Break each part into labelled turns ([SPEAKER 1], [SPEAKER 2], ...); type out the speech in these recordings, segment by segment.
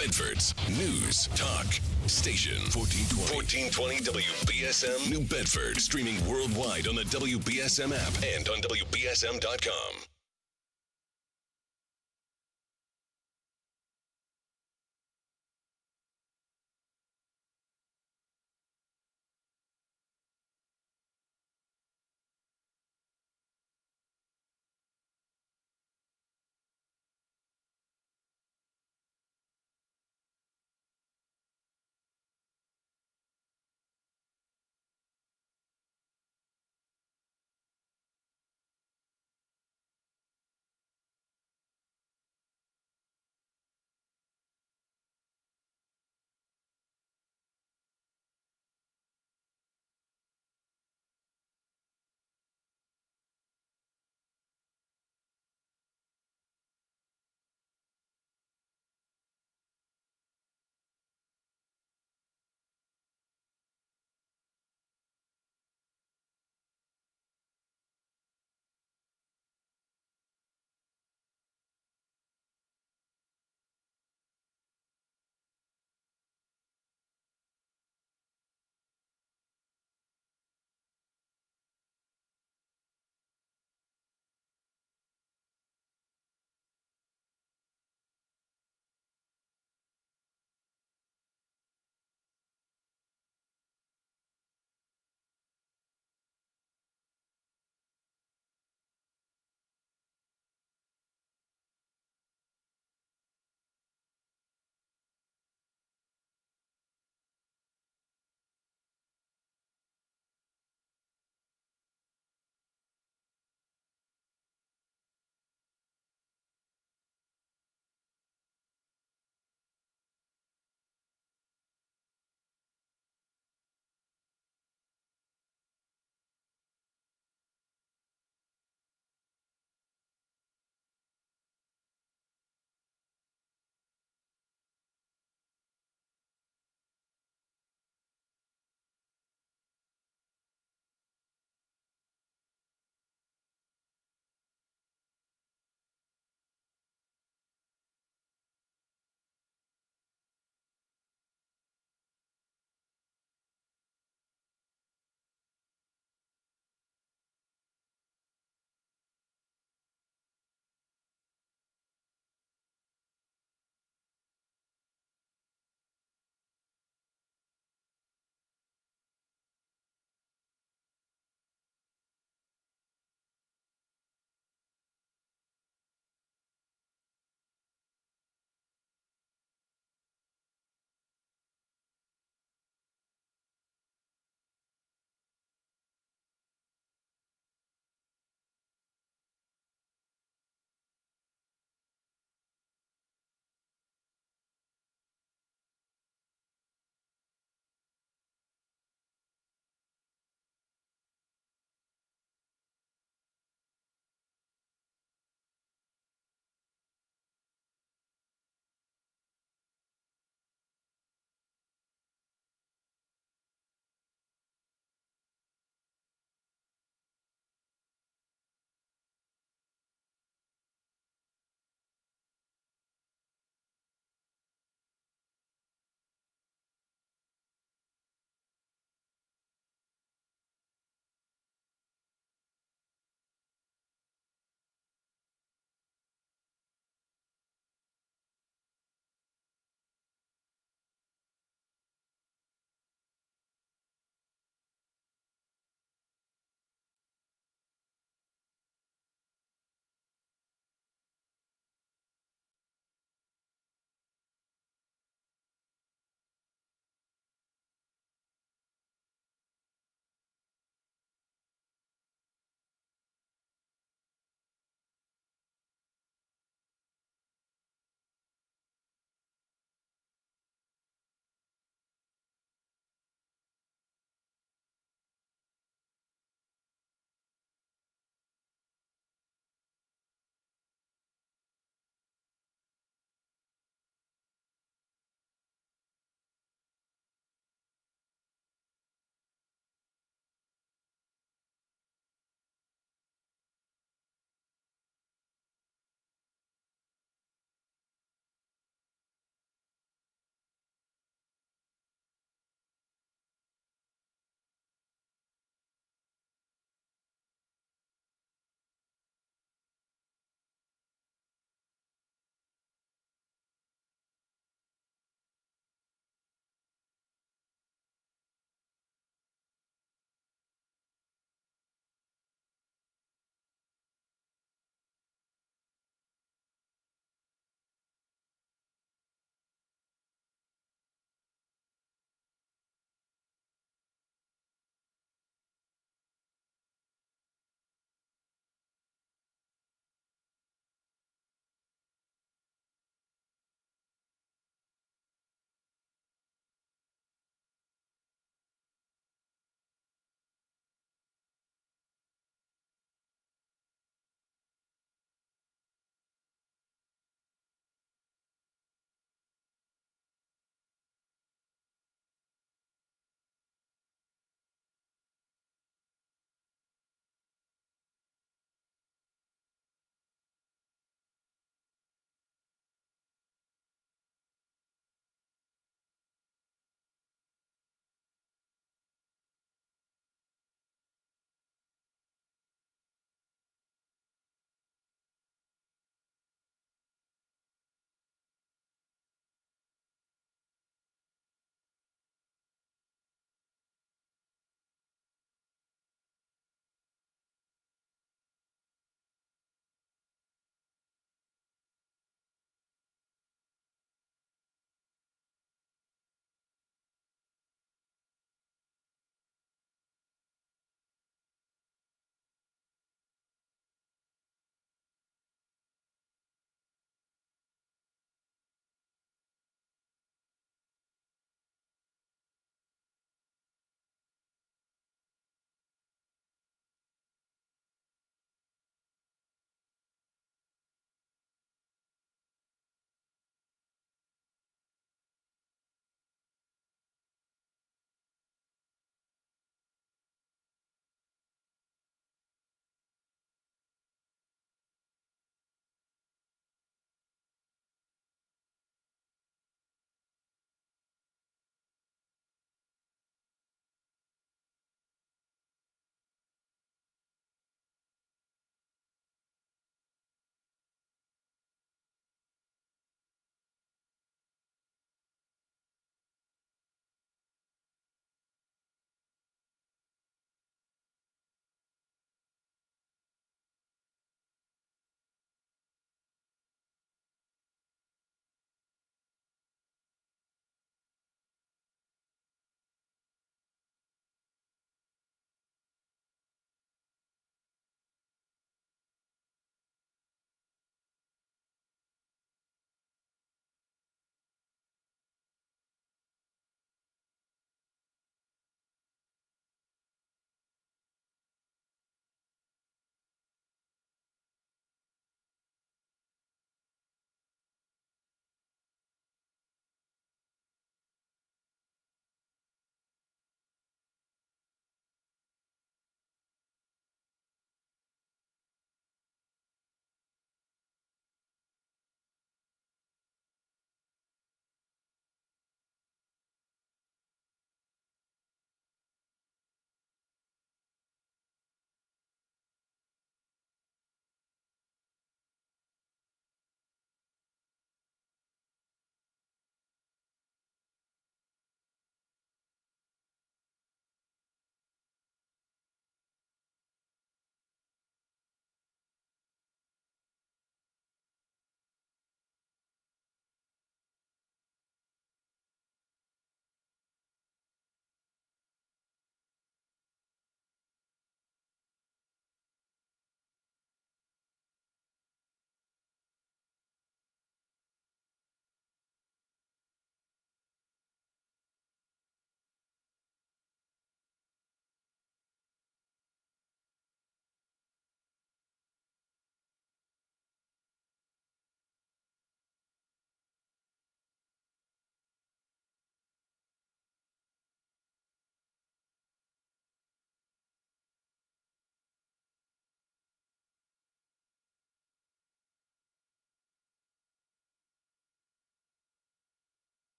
[SPEAKER 1] Bedford's News Talk Station 1420 WBSM New Bedford. Streaming worldwide on the WBSM app and on WBSM.com.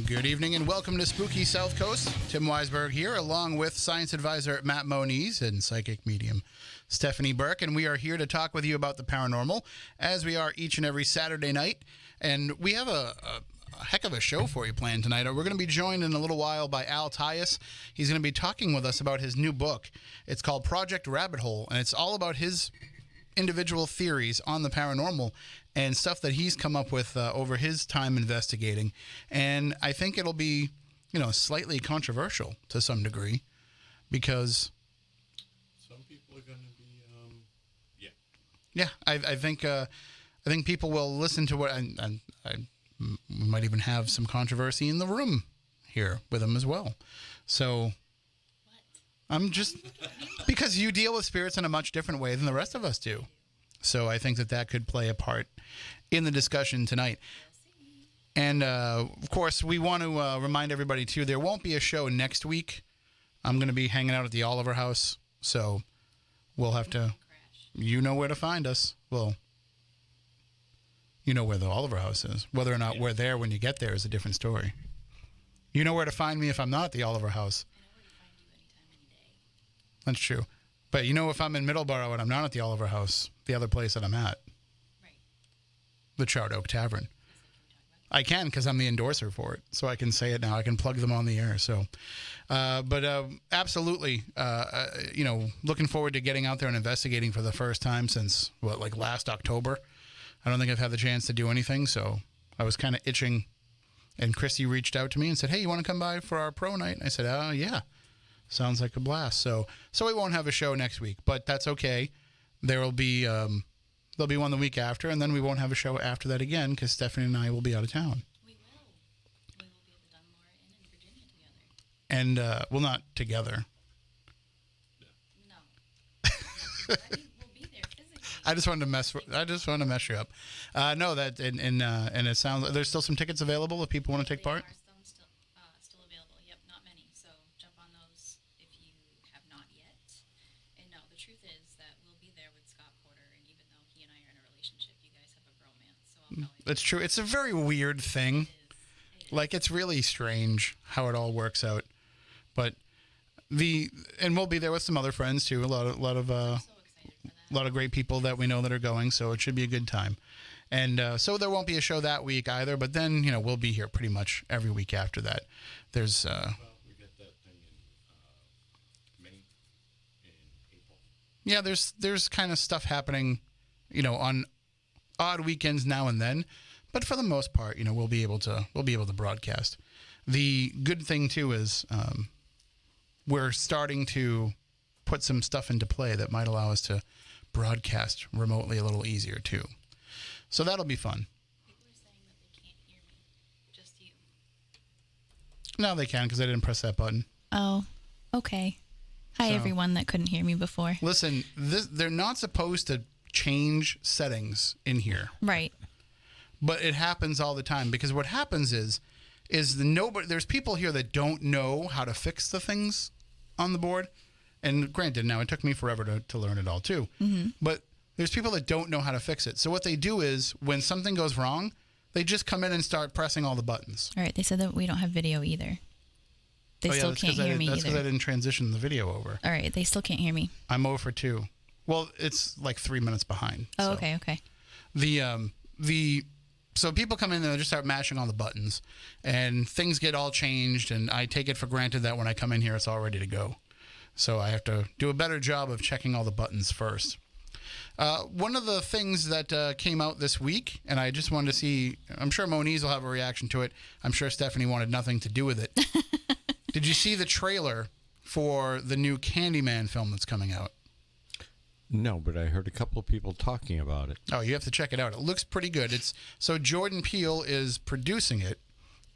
[SPEAKER 2] Good evening and welcome to Spooky South Coast. Tim Weisberg here, along with science advisor Matt Moniz and psychic medium Stephanie Burke. And we are here to talk with you about the paranormal, as we are each and every Saturday night. And we have a heck of a show for you planned tonight. We're going to be joined in a little while by Tyus. He's going to be talking with us about his new book. It's called Project Rabbit Hole, and it's all about his individual theories on the paranormal and stuff that he's come up with over his time investigating. And I think it'll be, slightly controversial to some degree, because
[SPEAKER 3] some people are going to be,
[SPEAKER 2] yeah. I think people will listen to what we might even have some controversy in the room here with him as well. So I'm just because you deal with spirits in a much different way than the rest of us do. So I think that could play a part in the discussion tonight. And, of course, we want to remind everybody, too, there won't be a show next week. I'm going to be hanging out at the Oliver House, so we'll have to... You know where to find us. Well, you know where the Oliver House is. Whether or not we're there when you get there is a different story. You know where to find me if I'm not at the Oliver House.
[SPEAKER 4] I know where to find you anytime, any day.
[SPEAKER 2] That's true. But if I'm in Middleborough and I'm not at the Oliver House, the other place that I'm at,
[SPEAKER 4] right.
[SPEAKER 2] The Charred Oak Tavern. I can, because I'm the endorser for it, so I can say it now. I can plug them on the air. So, but absolutely, looking forward to getting out there and investigating for the first time since last October. I don't think I've had the chance to do anything, so I was kind of itching. And Christy reached out to me and said, "Hey, you want to come by for our pro night?" And I said, "Yeah, sounds like a blast." So we won't have a show next week, but that's okay. There'll be one the week after, and then we won't have a show after that again because Stephanie and I will be out of town.
[SPEAKER 4] We will. We will be at the Dunmore Inn in Virginia together.
[SPEAKER 2] And not together.
[SPEAKER 4] No. I mean, we'll be there physically.
[SPEAKER 2] I just wanted to mess you up. No, that and it sounds like there's still some tickets available if people want to take part.
[SPEAKER 4] Are still available. Yep, not many. So jump on those if you have not yet. And no, the truth is that we'll be there with Scott Porter, and even though he and I are in a relationship, you guys have a bromance. So I'll probably.
[SPEAKER 2] That's true. It's a very weird thing. It's really strange how it all works out. But and we'll be there with some other friends too. A lot of
[SPEAKER 4] so excited for that.
[SPEAKER 2] a lot of great people that we know that are going, so it should be a good time. And so there won't be a show that week either, but then, we'll be here pretty much every week after that. There's...
[SPEAKER 3] we get that thing in May, in April.
[SPEAKER 2] Yeah, there's kind of stuff happening, on odd weekends now and then, but for the most part, we'll be able to broadcast. The good thing, too, is we're starting to put some stuff into play that might allow us to broadcast remotely a little easier, too. So that'll be fun.
[SPEAKER 4] People are saying that they can't hear me. Just you.
[SPEAKER 2] No, they can because I didn't press that button.
[SPEAKER 5] Oh, okay. Hi, everyone that couldn't hear me before.
[SPEAKER 2] Listen, they're not supposed to change settings in here.
[SPEAKER 5] Right.
[SPEAKER 2] But it happens all the time because what happens is there's people here that don't know how to fix the things on the board. And granted, now it took me forever to learn it all too. Mm-hmm. But there's people that don't know how to fix it. So what they do is when something goes wrong, they just come in and start pressing all the buttons.
[SPEAKER 5] All right. They said that we don't have video either. They still can't hear me
[SPEAKER 2] That's because I
[SPEAKER 5] either.
[SPEAKER 2] didn't transition the video over.
[SPEAKER 5] All right. They still can't hear me.
[SPEAKER 2] I'm 0 for 2. Well, it's like 3 minutes behind.
[SPEAKER 5] Oh,
[SPEAKER 2] so.
[SPEAKER 5] okay.
[SPEAKER 2] So people come in and they just start mashing all the buttons, and things get all changed, and I take it for granted that when I come in here, it's all ready to go. So I have to do a better job of checking all the buttons first. One of the things that came out this week, and I just wanted to see, I'm sure Moniz will have a reaction to it. I'm sure Stephanie wanted nothing to do with it. Did you see the trailer for the new Candyman film that's coming out?
[SPEAKER 3] No, but I heard a couple of people talking about it.
[SPEAKER 2] Oh, you have to check it out. It looks pretty good. So Jordan Peele is producing it.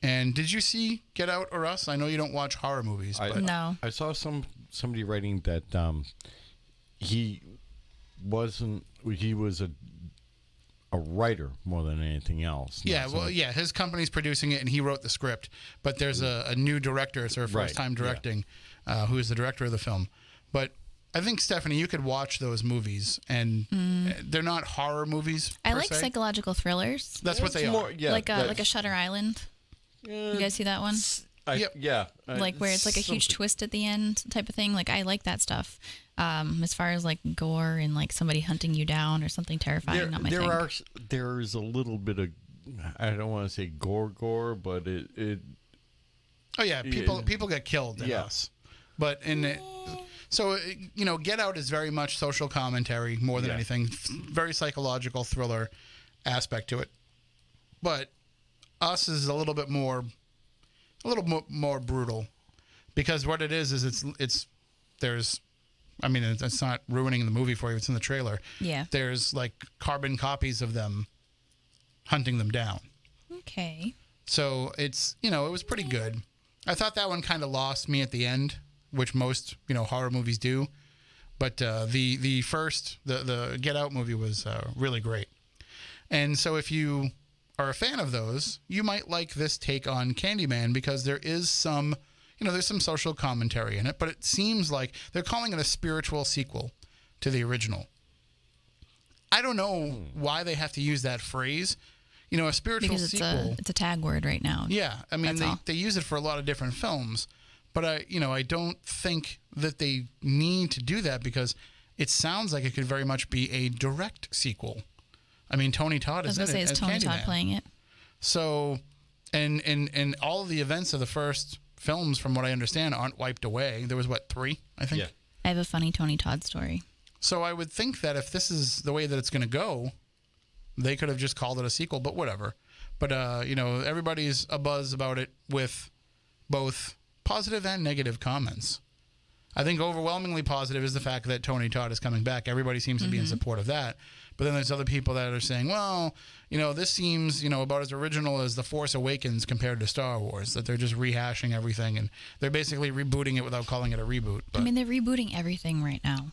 [SPEAKER 2] And did you see Get Out or Us? I know you don't watch horror movies. But
[SPEAKER 5] No.
[SPEAKER 3] I saw somebody writing that he was a writer more than anything else.
[SPEAKER 2] Yeah, his company's producing it, and he wrote the script. But there's a new director. It's her first time directing, who is the director of the film. But I think, Stephanie, you could watch those movies, and they're not horror movies.
[SPEAKER 5] I like psychological thrillers.
[SPEAKER 2] That's what they are.
[SPEAKER 5] Like a Shutter Island. You guys see that one?
[SPEAKER 2] Yep.
[SPEAKER 3] Yeah.
[SPEAKER 5] Like where it's like a huge
[SPEAKER 3] something.
[SPEAKER 5] twist at the end type of thing. Like I like that stuff. As far as like gore and like somebody hunting you down or something terrifying, not my thing.
[SPEAKER 3] There's a little bit of, I don't want to say gore, but it
[SPEAKER 2] Oh yeah, people get killed in us, but Get Out is very much social commentary more than anything, very psychological thriller aspect to it. But Us is a little bit more brutal, because what it is it's not ruining the movie for you. It's in the trailer.
[SPEAKER 5] Yeah.
[SPEAKER 2] There's like carbon copies of them hunting them down.
[SPEAKER 5] Okay.
[SPEAKER 2] So it's, it was pretty good. I thought that one kind of lost me at the end, which most, horror movies do. But the first, the Get Out movie was really great. And so if you are a fan of those, you might like this take on Candyman, because there is some, there's some social commentary in it, but it seems like they're calling it a spiritual sequel to the original. I don't know why they have to use that phrase. A spiritual
[SPEAKER 5] because
[SPEAKER 2] sequel.
[SPEAKER 5] It's a tag word right now.
[SPEAKER 2] Yeah, I mean they use it for a lot of different films, but I don't think that they need to do that, because it sounds like it could very much be a direct sequel. I mean, Tony Todd is in it.
[SPEAKER 5] Is Tony Todd playing it?
[SPEAKER 2] So, and all of the events of the first films, from what I understand, aren't wiped away. There was 3, I think.
[SPEAKER 3] Yeah.
[SPEAKER 5] I have a funny Tony Todd story.
[SPEAKER 2] So I would think that if this is the way that it's going to go, they could have just called it a sequel, but whatever. But, everybody's abuzz about it with both positive and negative comments. I think overwhelmingly positive is the fact that Tony Todd is coming back. Everybody seems to be in support of that. But then there's other people that are saying, well, this seems, about as original as The Force Awakens compared to Star Wars, that they're just rehashing everything, and they're basically rebooting it without calling it a reboot. But,
[SPEAKER 5] they're rebooting everything right now.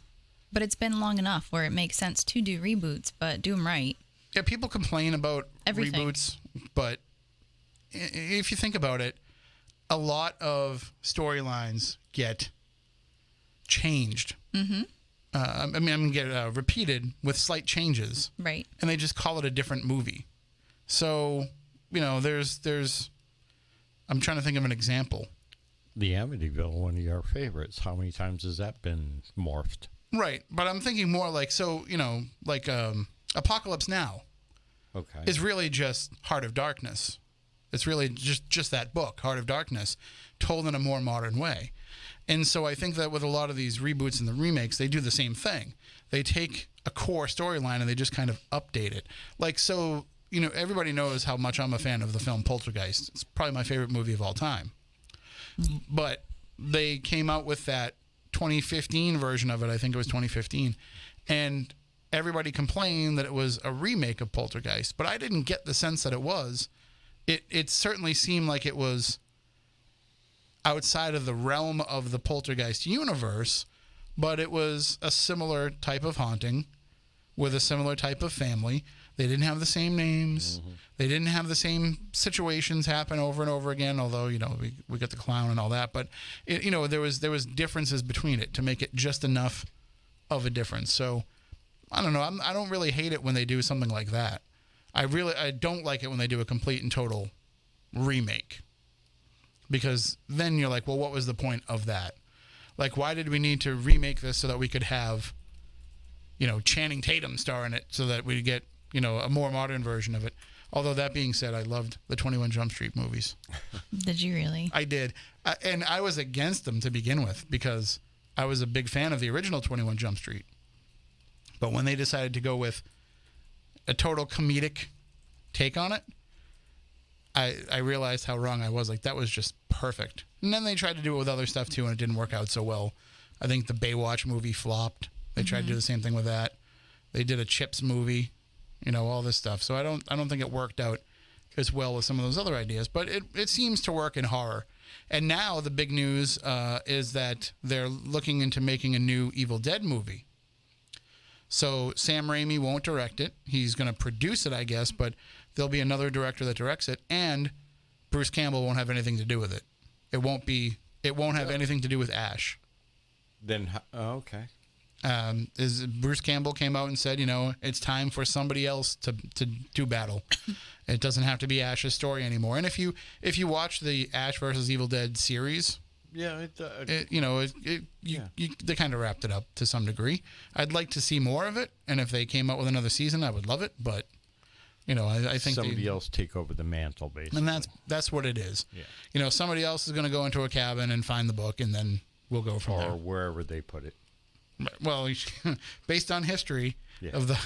[SPEAKER 5] But it's been long enough where it makes sense to do reboots, but do them right.
[SPEAKER 2] Yeah, people complain about
[SPEAKER 5] Everything.
[SPEAKER 2] reboots, but if you think about it, a lot of storylines get changed. Mm-hmm. I'm going to get repeated with slight changes.
[SPEAKER 5] Right.
[SPEAKER 2] And they just call it a different movie. So, there's I'm trying to think of an example.
[SPEAKER 3] The Amityville, one of your favorites. How many times has that been morphed?
[SPEAKER 2] Right. But I'm thinking more like, Apocalypse Now is really just Heart of Darkness. It's really just that book, Heart of Darkness, told in a more modern way. And so I think that with a lot of these reboots and the remakes, they do the same thing. They take a core storyline and they just kind of update it. Like, so, everybody knows how much I'm a fan of the film Poltergeist. It's probably my favorite movie of all time. But they came out with that 2015 version of it. I think it was 2015. And everybody complained that it was a remake of Poltergeist, but I didn't get the sense that it was. It certainly seemed like it was outside of the realm of the Poltergeist universe, but it was a similar type of haunting with a similar type of family. They didn't have the same names. Mm-hmm. They didn't have the same situations happen over and over again, although, we got the clown and all that. But, there was differences between it to make it just enough of a difference. So, I don't know. I don't really hate it when they do something like that. I don't like it when they do a complete and total remake, because then you're like, well, what was the point of that? Like, why did we need to remake this so that we could have, Channing Tatum star in it so that we get, a more modern version of it? Although that being said, I loved the 21 Jump Street movies.
[SPEAKER 5] Did you really?
[SPEAKER 2] I did. And I was against them to begin with, because I was a big fan of the original 21 Jump Street. But when they decided to go with a total comedic take on it, I realized how wrong I was. Like, that was just perfect. And then they tried to do it with other stuff too, and it didn't work out so well. I think the Baywatch movie flopped. They tried to do the same thing with that. They did a Chips movie, all this stuff. So I don't think it worked out as well with some of those other ideas. But it seems to work in horror. And now the big news is that they're looking into making a new Evil Dead movie. So Sam Raimi won't direct it. He's going to produce it, I guess, but there'll be another director that directs it, and Bruce Campbell won't have anything to do with it. It won't have anything to do with Ash.
[SPEAKER 3] Then, okay.
[SPEAKER 2] is Bruce Campbell came out and said, it's time for somebody else to do battle. It doesn't have to be Ash's story anymore. And if you watch the Ash versus Evil Dead series,
[SPEAKER 6] Yeah,
[SPEAKER 2] they kind of wrapped it up to some degree. I'd like to see more of it, and if they came out with another season, I would love it. But I think
[SPEAKER 6] somebody else take over the mantle, basically.
[SPEAKER 2] and that's what it is.
[SPEAKER 6] Yeah.
[SPEAKER 2] Somebody else is going to go into a cabin and find the book, and then we'll go from there.
[SPEAKER 6] Or wherever they put it.
[SPEAKER 2] Well, based on history
[SPEAKER 6] Yeah.
[SPEAKER 2] of the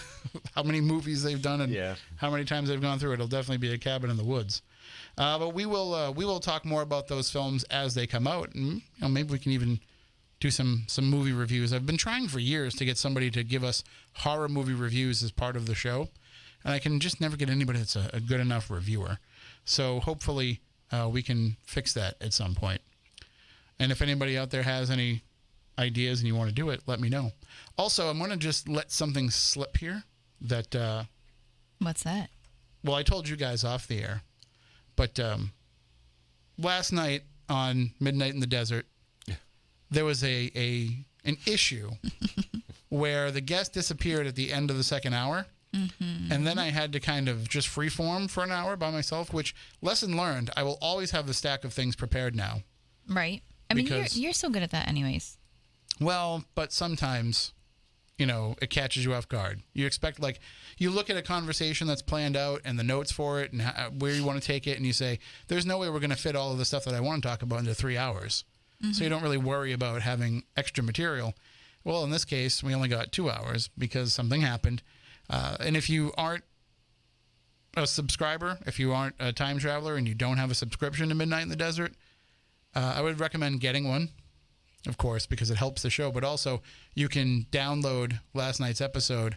[SPEAKER 2] how many movies they've done and
[SPEAKER 6] Yeah.
[SPEAKER 2] how many times they've gone through, it'll definitely be a cabin in the woods. But we will talk more about those films as they come out, and maybe we can even do some movie reviews. I've been trying for years to get somebody to give us horror movie reviews as part of the show, and I can just never get anybody that's a good enough reviewer. So hopefully we can fix that at some point. And if anybody out there has any ideas and you want to do it, let me know. Also, I'm going to just let something slip here that...
[SPEAKER 5] What's that?
[SPEAKER 2] Well, I told you guys off the air, but last night on Midnight in the Desert, there was an issue where the guest disappeared at the end of the second hour, and then I had to kind of just freeform for an hour by myself, which, lesson learned, I will always have the stack of things prepared now.
[SPEAKER 5] Right. I mean,
[SPEAKER 2] Because-
[SPEAKER 5] you're so good at that anyways.
[SPEAKER 2] Well, but sometimes, it catches you off guard. You expect, you look at a conversation that's planned out and the notes for it and where you want to take it, and you say, there's no way we're going to fit all of the stuff that I want to talk about into 3 hours. So you don't really worry about having extra material. Well, in this case, we only got 2 hours because something happened. And if you aren't a subscriber, if you aren't a time traveler and you don't have a subscription to Midnight in the Desert, I would recommend getting one. Of course, because it helps the show, but also you can download last night's episode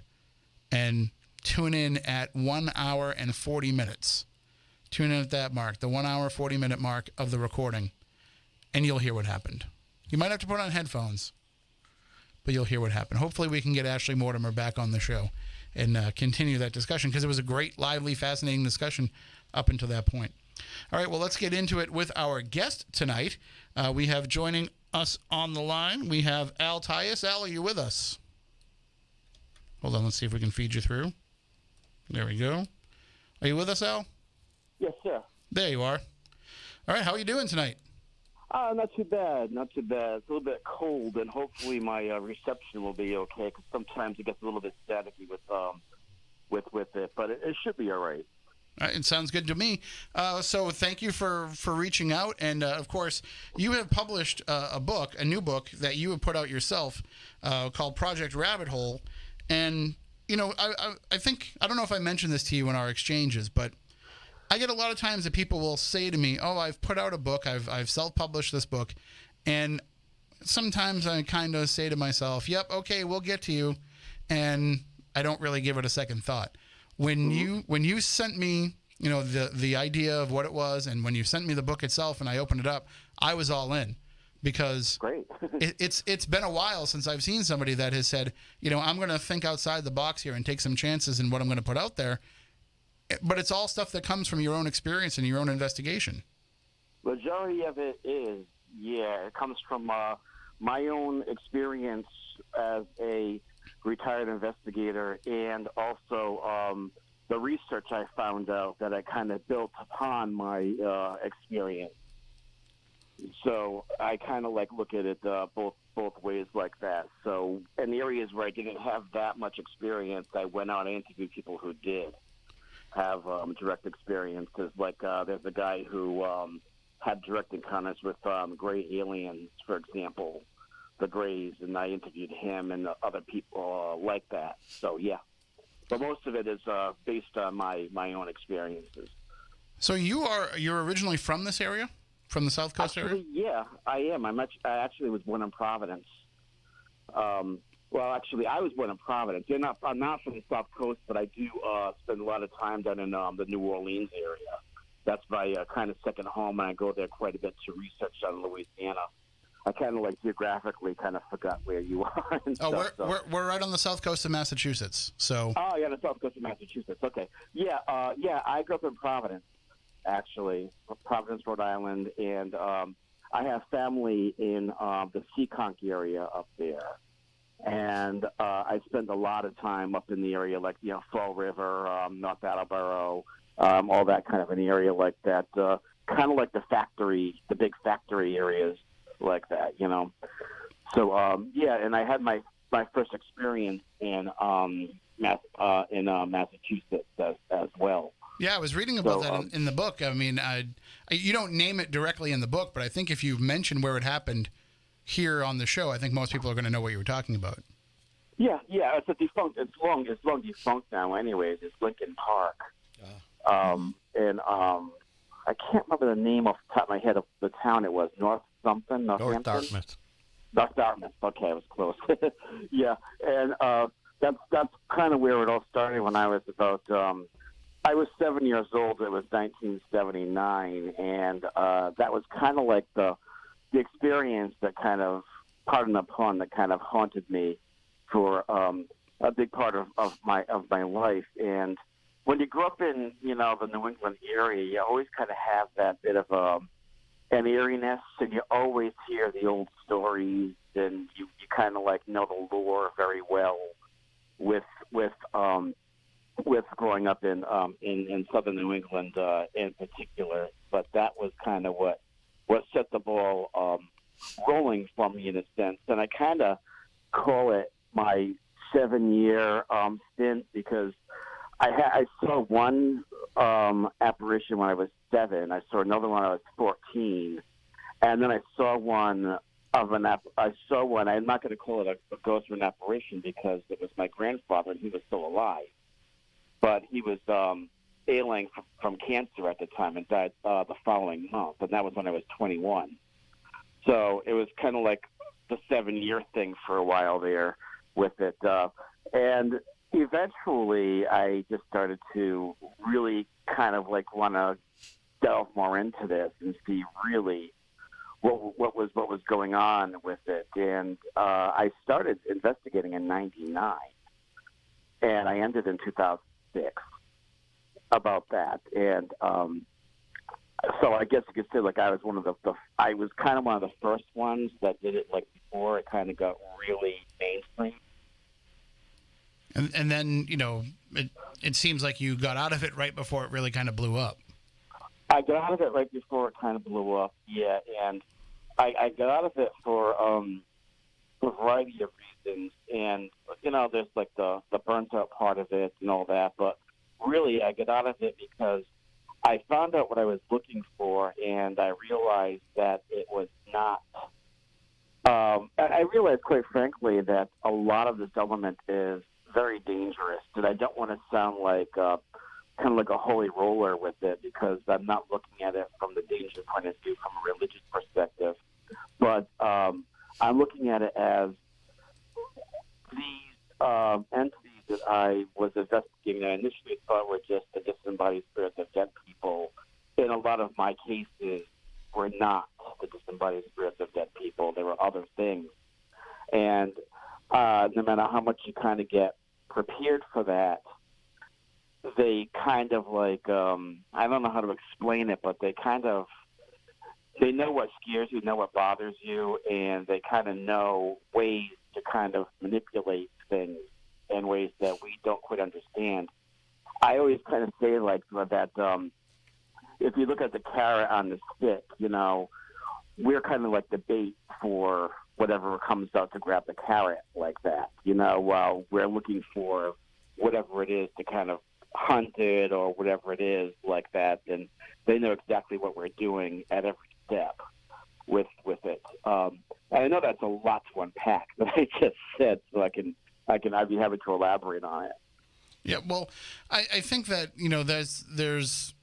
[SPEAKER 2] and tune in at 1 hour and 40 minutes. Tune in at that mark, the 1 hour, 40 minute mark of the recording, and you'll hear what happened. You might have to put on headphones, but you'll hear what happened. Hopefully we can get Ashley Mortimer back on the show and continue that discussion, because it was a great, lively, fascinating discussion up until that point. All right, well, let's get into it with our guest tonight. We have joining us on the line, we have Al Tyus. Al, are you with us? Hold on, let's see if we can feed you through. There we go. Are you with us, Al?
[SPEAKER 7] Yes, sir.
[SPEAKER 2] There you are. All right, how are you doing tonight?
[SPEAKER 7] Not too bad. Not too bad. It's a little bit cold, and hopefully my reception will be okay, because sometimes it gets a little bit staticky with it, but it should be all right.
[SPEAKER 2] All right, it sounds good to me. So thank you for reaching out. And, of course, you have published a new book that you have put out yourself called Project Rabbit Hole. And, I think, I don't know if I mentioned this to you in our exchanges, but I get a lot of times that people will say to me, oh, I've put out a book, I've self-published this book. And sometimes I kind of say to myself, yep, okay, we'll get to you. And I don't really give it a second thought. When you sent me, the idea of what it was, and when you sent me the book itself and I opened it up, I was all in, because
[SPEAKER 7] Great.
[SPEAKER 2] it's been a while since I've seen somebody that has said, I'm going to think outside the box here and take some chances in what I'm going to put out there. But it's all stuff that comes from your own experience and your own investigation.
[SPEAKER 7] Majority of it is, it comes from my own experience as a retired investigator, and also the research I found out that I kind of built upon my experience. So I kind of look at it both ways like that. So in areas where I didn't have that much experience, I went out and interviewed people who did have direct experiences. There's a guy who had direct encounters with gray aliens, for example, the Greys, and I interviewed him and other people like that. So, yeah. But most of it is based on my own experiences.
[SPEAKER 2] So you're originally from this area? From the South Coast area?
[SPEAKER 7] Yeah, I am. I actually was born in Providence. Well, actually, I was born in Providence. I'm not from the South Coast, but I do spend a lot of time down in the New Orleans area. That's my kind of second home, and I go there quite a bit to research on Louisiana. I kind of geographically kind of forgot where you are.
[SPEAKER 2] We're right on the South Coast of Massachusetts. So.
[SPEAKER 7] Oh, yeah, the South Coast of Massachusetts. Okay. Yeah, I grew up in Providence, actually, Providence, Rhode Island, and I have family in the Seekonk area up there. And I spent a lot of time up in the area, like, Fall River, North Attleboro, all that kind of an area like that, kind of like the big factory areas like that, So, and I had my first experience in Massachusetts as well.
[SPEAKER 2] Yeah, I was reading about that in the book. I mean, you don't name it directly in the book, but I think if you mention where it happened here on the show, I think most people are going to know what you were talking about.
[SPEAKER 7] Yeah, it's a defunct. It's long defunct now. Anyways, it's Lincoln Park, and I can't remember the name off the top of my head of the town. It was North
[SPEAKER 6] Dartmouth.
[SPEAKER 7] North Dartmouth. Okay, I was close. Yeah, and that's kind of where it all started when I was about. I was 7 years old. It was 1979, and that was kind of like the experience that kind of, pardon the pun, that kind of haunted me for a big part of my life. And when you grew up in the New England area, you always kind of have that bit of an eeriness, and you always hear the old stories, and you kind of like know the lore very well with growing up in southern New England in particular. But that was kind of what set the ball rolling for me in a sense. And I kind of call it my 7-year stint because I saw one apparition when I was 7. I saw another one when I was 14, and then I saw one I'm not going to call it a ghost or an apparition because it was my grandfather and he was still alive, but he was ailing from cancer at the time and died the following month, and that was when I was 21. So it was kind of like the 7-year thing for a while there with it. And eventually I just started to really kind of like want to delve more into this and see really what was going on with it. And I started investigating in 99, and I ended in 2006 about that. And so I guess you could say like I was one of I was kind of one of the first ones that did it like before it kind of got really mainstream.
[SPEAKER 2] And then, it seems like you got out of it right before it really kind of blew up.
[SPEAKER 7] I got out of it right before it kind of blew up, yeah. And I got out of it for a variety of reasons. And, there's like the burnt out part of it and all that. But really, I got out of it because I found out what I was looking for, and I realized that it was not. I realized, quite frankly, that a lot of this element is very dangerous, and I don't want to sound like kind of like a holy roller with it because I'm not looking at it from the danger point of view from a religious perspective, but I'm looking at it as these entities that I was investigating. I initially thought were just the disembodied spirits of dead people. In a lot of my cases, were not the disembodied spirits of dead people. There were other things, and no matter how much you kind of get prepared for that, they kind of like I don't know how to explain it, but they know what scares you, know what bothers you, and they kind of know ways to kind of manipulate things in ways that we don't quite understand. I always kind of say like that if you look at the carrot on the stick, we're kind of like the bait for whatever comes out to grab the carrot like that, while we're looking for whatever it is to kind of hunt it or whatever it is like that. And they know exactly what we're doing at every step with it. And I know that's a lot to unpack that I just said, so I'd be happy to elaborate on it.
[SPEAKER 2] Yeah, well, I think that, there's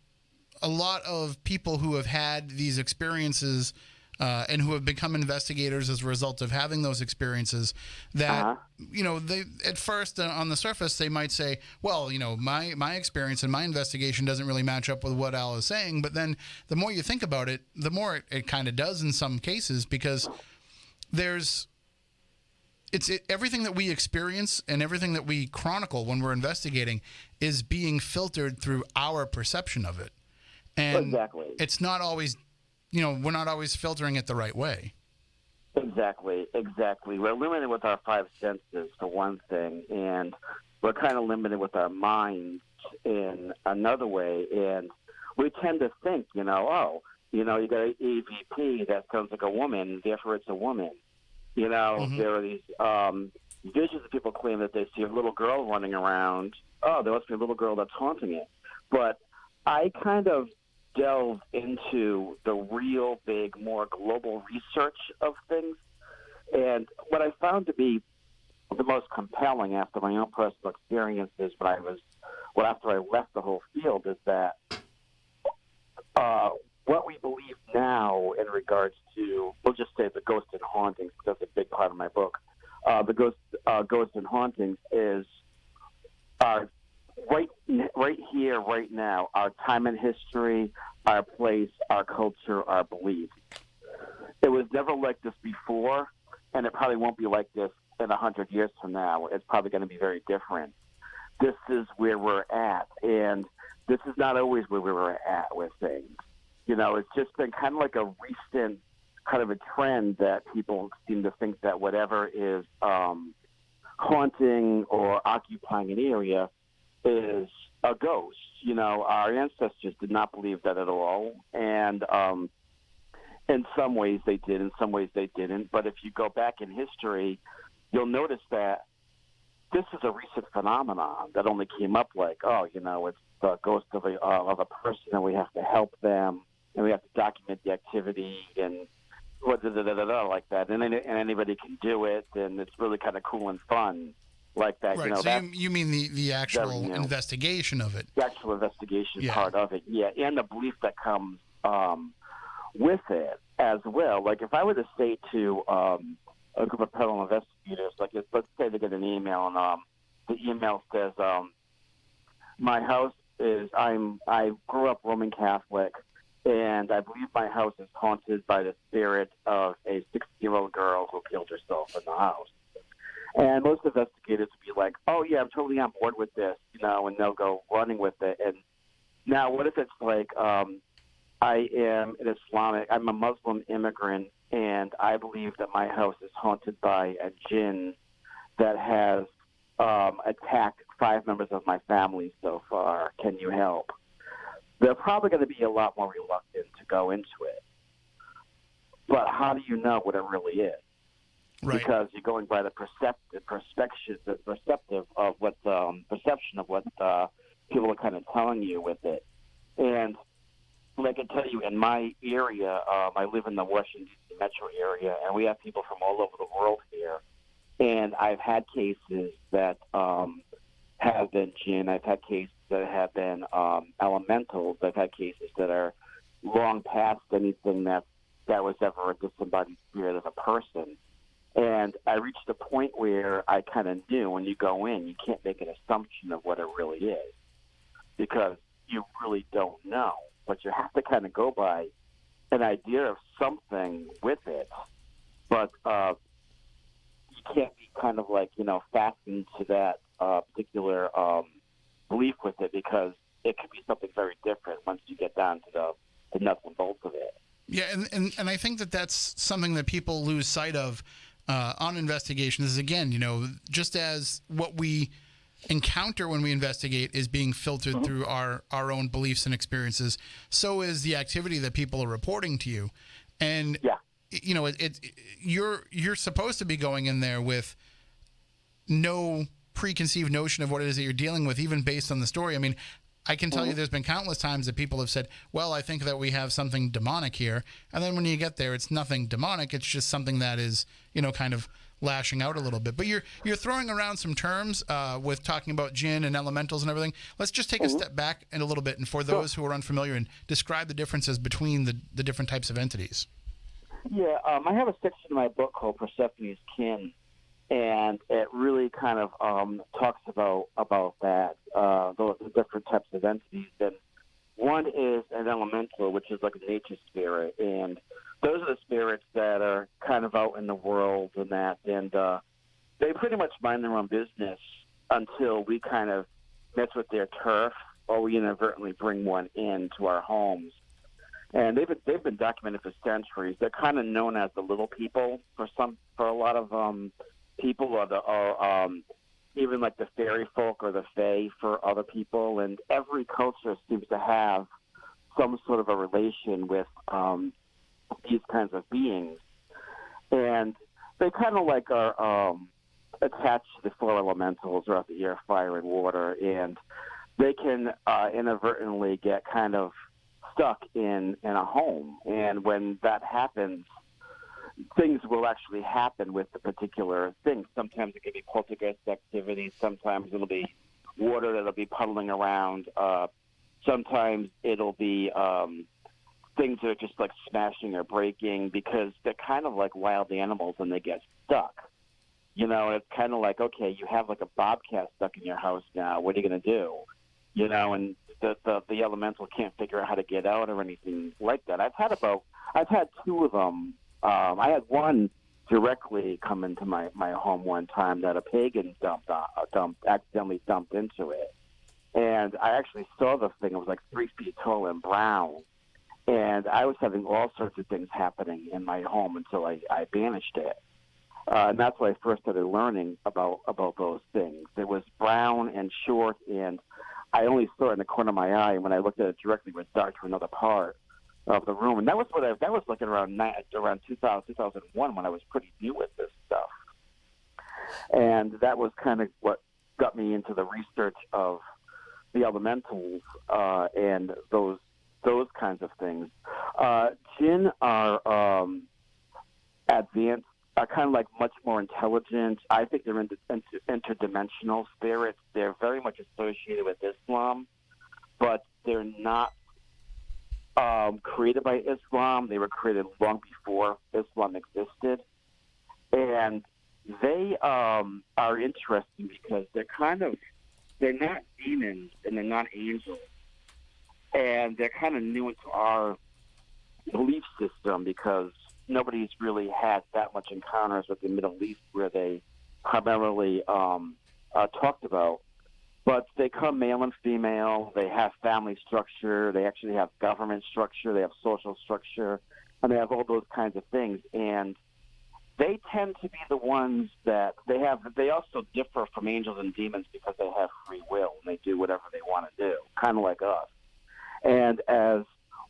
[SPEAKER 2] a lot of people who have had these experiences and who have become investigators as a result of having those experiences that, they at first on the surface, they might say, well, my experience and my investigation doesn't really match up with what Al is saying. But then the more you think about it, the more it kind of does in some cases, because everything that we experience and everything that we chronicle when we're investigating is being filtered through our perception of it. And
[SPEAKER 7] exactly.
[SPEAKER 2] It's not always, we're not always filtering it the right way.
[SPEAKER 7] Exactly. Exactly. We're limited with our five senses, for one thing, and we're kind of limited with our minds in another way. And we tend to think, you got an EVP that sounds like a woman, therefore it's a woman. There are these visions that people claim that they see a little girl running around. Oh, there must be a little girl that's haunting it. But I kind of delve into the real big, more global research of things. And what I found to be the most compelling after my own personal experiences after I left the whole field is that what we believe now in regards to, we'll just say the ghosts and hauntings, because that's a big part of my book. The ghosts and hauntings is right here, right now, our time in history, our place, our culture, our beliefs. It was never like this before, and it probably won't be like this in 100 years from now. It's probably going to be very different. This is where we're at, and this is not always where we were at with things. It's just been kind of like a recent kind of a trend that people seem to think that whatever is haunting or occupying an area is a ghost. Our ancestors did not believe that at all, and in some ways they did, in some ways they didn't. But if you go back in history, you'll notice that this is a recent phenomenon that only came up it's the ghost of a person, and we have to help them, and we have to document the activity, and like that, and anybody can do it, and it's really kind of cool and fun like that.
[SPEAKER 2] Right. So you mean the actual investigation of it?
[SPEAKER 7] The actual investigation part of it, yeah, and the belief that comes with it as well. Like if I were to say to a group of paranormal investigators, let's say they get an email, and the email says, "My house is I grew up Roman Catholic, and I believe my house is haunted by the spirit of a 60-year-old girl who killed herself in the house." And most investigators would be like, "Oh yeah, I'm totally on board with this," and they'll go running with it. And now, what if it's like, I'm a Muslim immigrant, and I believe that my house is haunted by a jinn that has attacked 5 members of my family so far. Can you help? They're probably going to be a lot more reluctant to go into it. But how do you know what it really is?
[SPEAKER 2] Right.
[SPEAKER 7] Because you're going by the perception of what people are kind of telling you with it. And I can tell you, in my area, I live in the Washington, D.C. metro area, and we have people from all over the world here. And I've had cases that have been jinn. I've had cases that have been elementals. I've had cases that are long past anything that was ever a disembodied spirit of a person. And I reached a point where I kind of knew when you go in, you can't make an assumption of what it really is because you really don't know. But you have to kind of go by an idea of something with it. But you can't be kind of fastened to that particular belief with it because it could be something very different once you get down to the nuts and bolts of it.
[SPEAKER 2] Yeah, and I think that's something that people lose sight of on investigations is, again, just as what we encounter when we investigate is being filtered through our own beliefs and experiences, so is the activity that people are reporting to you. And, you're supposed to be going in there with no preconceived notion of what it is that you're dealing with, even based on the story. I mean, I can tell you there's been countless times that people have said, well, I think that we have something demonic here. And then when you get there, it's nothing demonic. It's just something that is, kind of lashing out a little bit. But you're throwing around some terms with talking about jinn and elementals and everything. Let's just take a step back in a little bit. And for those who are unfamiliar, and describe the differences between the different types of entities.
[SPEAKER 7] Yeah, I have a section in my book called Persephone's Kin. And it really kind of talks about that, the different types of entities. And one is an elemental, which is like a nature spirit. And those are the spirits that are kind of out in the world and that. And they pretty much mind their own business until we kind of mess with their turf or we inadvertently bring one into our homes. and they've been documented for centuries. They're kind of known as the little people for a lot of people, or even like the fairy folk or the fae for other people. And every culture seems to have some sort of a relation with these kinds of beings, and they kind of like are attached to the four elementals throughout the air, fire, and water, and they can inadvertently get kind of stuck in a home. And when that happens, things will actually happen with the particular thing. Sometimes it can be poltergeist activity. Sometimes it'll be water that'll be puddling around. Sometimes it'll be things that are just like smashing or breaking, because they're kind of like wild animals and they get stuck. You know, it's kind of like, okay, you have like a bobcat stuck in your house now. What are you going to do? You know, and the elemental can't figure out how to get out or anything like that. I've had two of them. I had one directly come into my home one time that a pagan accidentally dumped into it. And I actually saw the thing. It was like 3 feet tall and brown. And I was having all sorts of things happening in my home until I banished it. And that's when I first started learning about those things. It was brown and short, and I only saw it in the corner of my eye. And when I looked at it directly, it was dark to another part of the room. And that was like around 2000, 2001 when I was pretty new with this stuff. And that was kind of what got me into the research of the elementals and those kinds of things. Jinn are advanced, are kind of like much more intelligent. I think they're interdimensional spirits. They're very much associated with Islam, but they're not created by Islam. They were created long before Islam existed. And they are interesting because they're not demons and they're not angels. And they're kind of new into our belief system because nobody's really had that much encounters with the Middle East where they primarily talked about. But they come male and female. They have family structure. They actually have government structure. They have social structure. And they have all those kinds of things. And they tend to be the ones that they also differ from angels and demons because they have free will and they do whatever they want to do, kind of like us. And as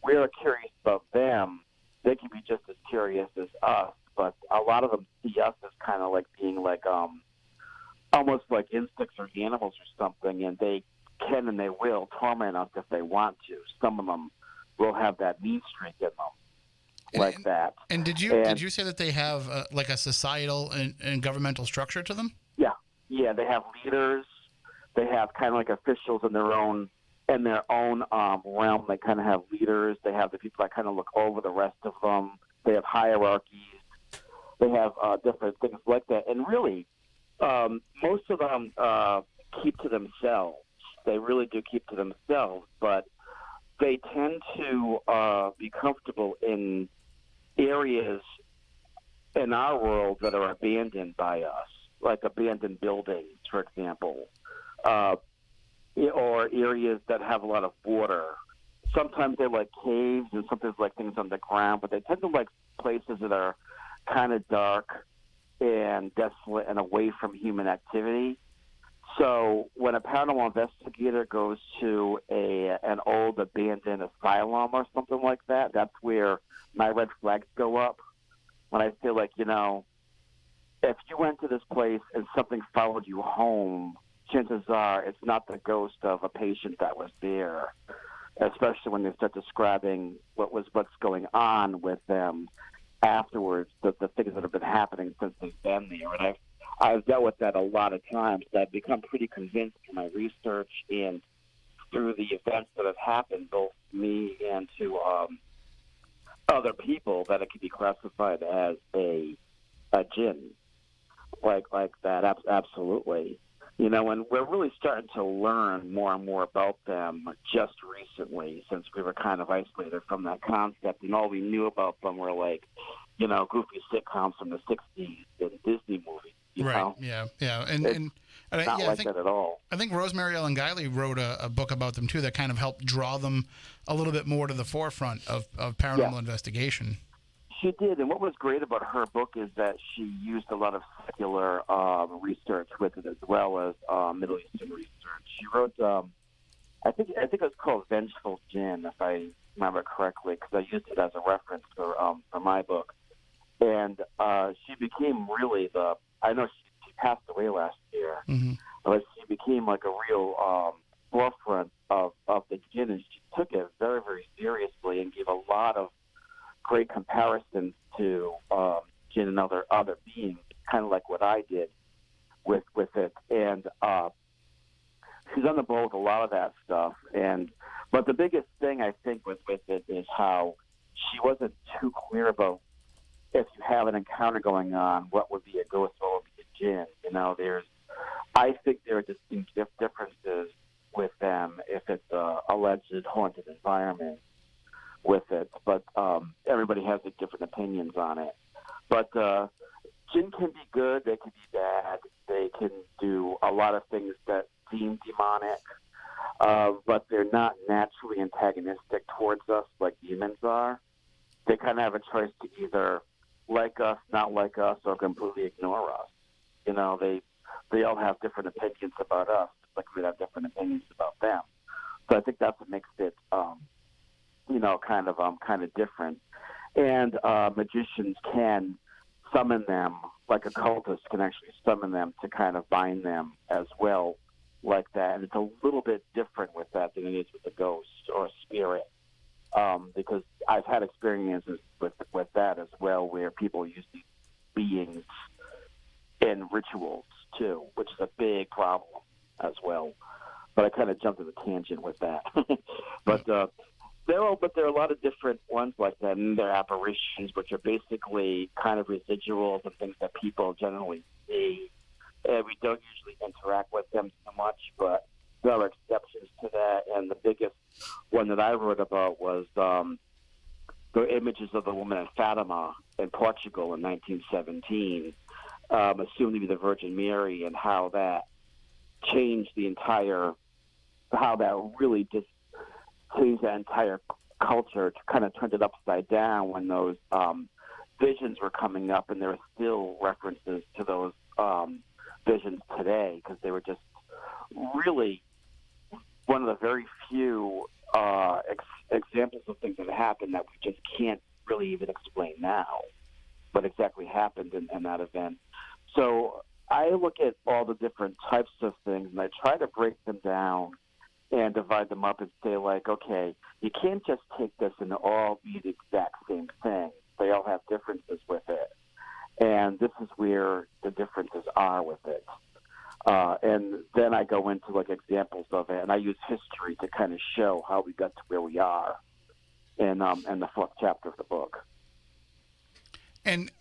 [SPEAKER 7] we are curious about them, they can be just as curious as us, but a lot of them see us as kind of like being like almost like insects or animals or something, and they can and they will torment us if they want to. Some of them will have that mean streak in them, that.
[SPEAKER 2] And did you say that they have like a societal and governmental structure to them?
[SPEAKER 7] Yeah, they have leaders. They have kind of like officials in their own realm. They kind of have leaders. They have the people that kind of look over the rest of them. They have hierarchies. They have different things like that. And really, most of them keep to themselves. They really do keep to themselves, but they tend to be comfortable in areas in our world that are abandoned by us, like abandoned buildings, for example. Or areas that have a lot of water. Sometimes they like caves and sometimes like things underground, but they tend to like places that are kind of dark and desolate and away from human activity. So when a paranormal investigator goes to an old abandoned asylum or something like that, that's where my red flags go up. When I feel like, if you went to this place and something followed you home, chances are it's not the ghost of a patient that was there, especially when they start describing what's going on with them afterwards, the things that have been happening since they've been there. And I've dealt with that a lot of times. I've become pretty convinced through my research and through the events that have happened, both me and to other people, that it can be classified as a jinn, like that. Absolutely. And we're really starting to learn more and more about them just recently, since we were kind of isolated from that concept, and all we knew about them were like, goofy sitcoms from the 60s and Disney movies.
[SPEAKER 2] Right. Yeah. And And
[SPEAKER 7] Not like that at all.
[SPEAKER 2] I think Rosemary Ellen Guiley wrote a book about them too that kind of helped draw them a little bit more to the forefront of paranormal investigation.
[SPEAKER 7] She did, and what was great about her book is that she used a lot of secular research with it as well as Middle Eastern research. She wrote, I think it was called Vengeful Jinn, if I remember correctly, because I used it as a reference for my book. And she became really I know she passed away last year, but she became like a real forefront of the jinn, and she took it very, very seriously and gave a lot of great comparisons to jinn and other beings, kind of like what I did with it. And she's on the ball with a lot of that stuff. But the biggest thing I think with it is how she wasn't too clear about if you have an encounter going on, what would be a ghost, what would be a jinn. I think there are distinct differences with them if it's a alleged haunted environment with it, but everybody has different opinions on it. But jinn can be good, they can be bad, they can do a lot of things that seem demonic, but they're not naturally antagonistic towards us like demons are. They kind of have a choice to either like us, not like us, or completely ignore us. They all have different opinions about us, like we have different opinions about them. So I think that's what makes it kind of different. And magicians can summon them, like occultists can actually summon them to kind of bind them as well, like that. And it's a little bit different with that than it is with a ghost or a spirit, because I've had experiences with that as well, where people use these beings in rituals too, which is a big problem as well. But I kind of jumped on a tangent with that. But there are a lot of different ones like that, and they're apparitions, which are basically kind of residuals and things that people generally see. And we don't usually interact with them so much, but there are exceptions to that. And the biggest one that I wrote about was the images of the woman in Fatima in Portugal in 1917, assumed to be the Virgin Mary, and how that changed how that really just changed that entire culture, to kind of turned it upside down when those visions were coming up, and there are still references to those visions today, because they were just really one of the very few examples of things that happened that we just can't really even explain now what exactly happened in that event. So I look at all the different types of things, and I try to break them down and divide them up and say, like, okay, you can't just take this and all be the exact same thing. They all have differences with it. And this is where the differences are with it. And then I go into like examples of it, and I use history to kind of show how we got to where we are in the fourth chapter of the book.
[SPEAKER 2] And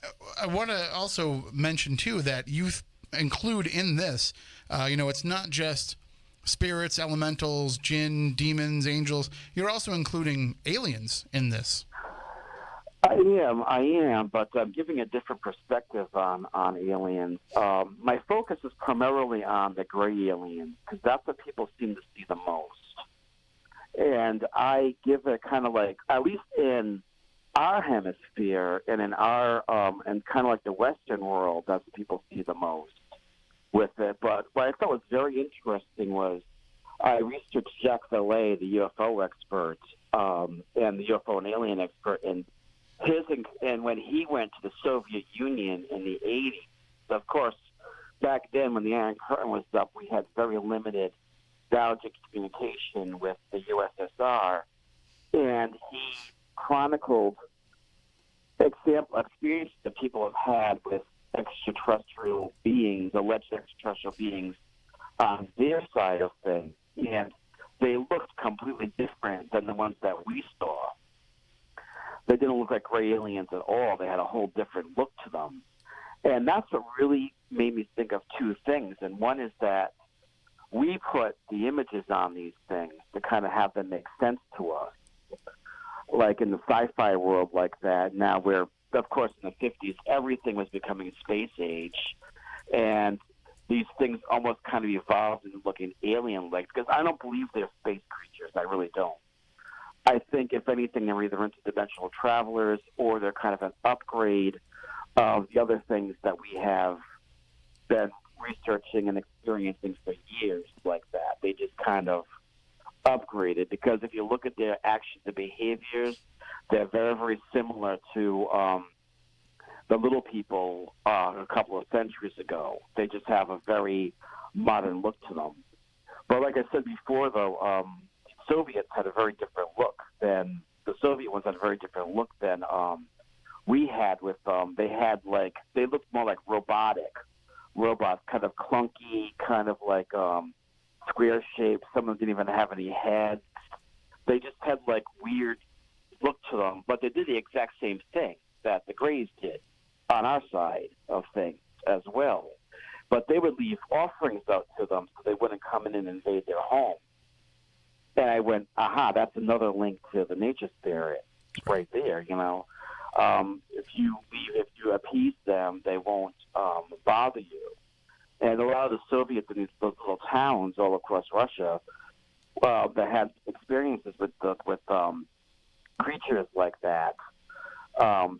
[SPEAKER 2] I want to also mention too that you include in this, it's not just spirits, elementals, jinn, demons, angels. You're also including aliens in this.
[SPEAKER 7] I am, but I'm giving a different perspective on aliens. My focus is primarily on the gray aliens, because that's what people seem to see the most. And I give it kind of like, at least in our hemisphere and in our, and kind of like the Western world, that's what people see the most with it. But what I thought was very interesting was I researched Jacques Vallée, the UFO expert, and the UFO and alien expert, and when he went to the Soviet Union in the 80s, of course, back then when the Iron Curtain was up, we had very limited dialogic communication with the USSR, and he chronicled experiences that people have had with extraterrestrial beings, alleged extraterrestrial beings, on their side of things, and they looked completely different than the ones that we saw. They didn't look like gray aliens at all. They had a whole different look to them. And that's what really made me think of two things. And one is that we put the images on these things to kind of have them make sense to us. Like in the sci-fi world like that, now where, of course, in the 50s, everything was becoming space age. And these things almost kind of evolved into looking alien-like, because I don't believe they're space creatures. I really don't. I think, if anything, they're either interdimensional travelers or they're kind of an upgrade of the other things that we have been researching and experiencing for years like that. They just kind of upgraded, because if you look at their actions and behaviors, they're very, very similar to the little people a couple of centuries ago. They just have a very modern look to them. But like I said before, though, Soviets had a very different look than the Soviet ones had a very different look than we had with them. They looked more like robots, kind of clunky, kind of like square shaped. Some of them didn't even have any heads. They just had like weird look to them, but they did the exact same thing that the Greys did on our side of things as well. But they would leave offerings out to them so they wouldn't come in and invade their home. And I went, aha, that's another link to the nature spirit right there, you know. If you appease them, they won't bother you. And a lot of the Soviets in those little towns all across Russia that had experiences with creatures like that,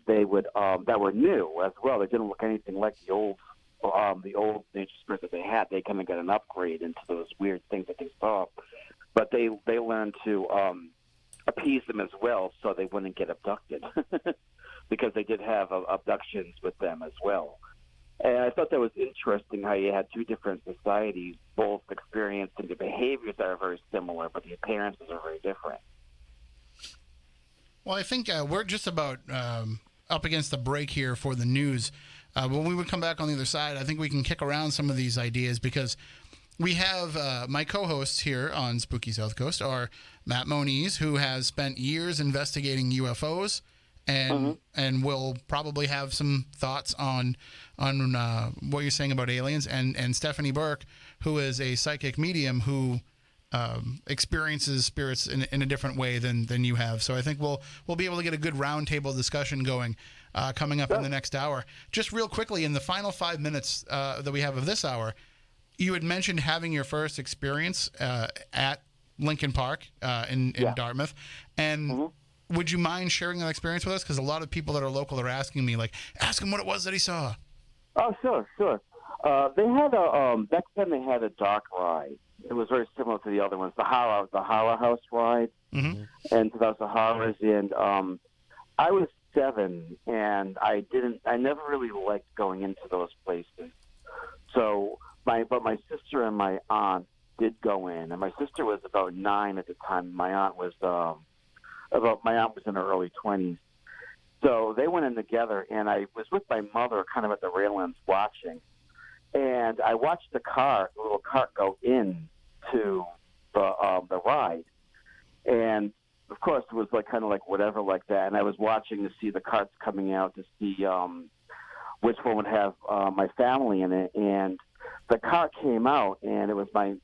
[SPEAKER 7] they would that were new as well. They didn't look anything like the old nature spirits that they had. They kind of got an upgrade into those weird things that they saw, but they learned to appease them as well, so they wouldn't get abducted, because they did have abductions with them as well. And I thought that was interesting how you had two different societies, both experiencing the behaviors that are very similar, but the appearances are very different.
[SPEAKER 2] Well, I think we're just about up against the break here for the news. When we would come back on the other side, I think we can kick around some of these ideas, because we have my co-hosts here on Spooky South Coast are Matt Moniz, who has spent years investigating UFOs, and will probably have some thoughts on what you're saying about aliens, and Stephanie Burke, who is a psychic medium who experiences spirits in a different way than you have. So I think we'll be able to get a good roundtable discussion going coming up in the next hour. Just real quickly, in the final 5 minutes that we have of this hour, you had mentioned having your first experience at Lincoln Park in Dartmouth, and would you mind sharing that experience with us? Because a lot of people that are local are asking me, like, ask him what it was that he saw.
[SPEAKER 7] Oh, sure. They had back then they had a dark ride. It was very similar to the other ones, the horror house ride, and so that was the horrors. And I was 7, and I never really liked going into those places. So, but my sister and my aunt did go in, and my sister was about 9 at the time. My aunt was in her early 20s. So they went in together, and I was with my mother kind of at the railings watching. And I watched the little cart go in to the ride. And, of course, it was kind of like whatever like that. And I was watching to see the carts coming out to see which one would have my family in it. And the cart came out, and it was my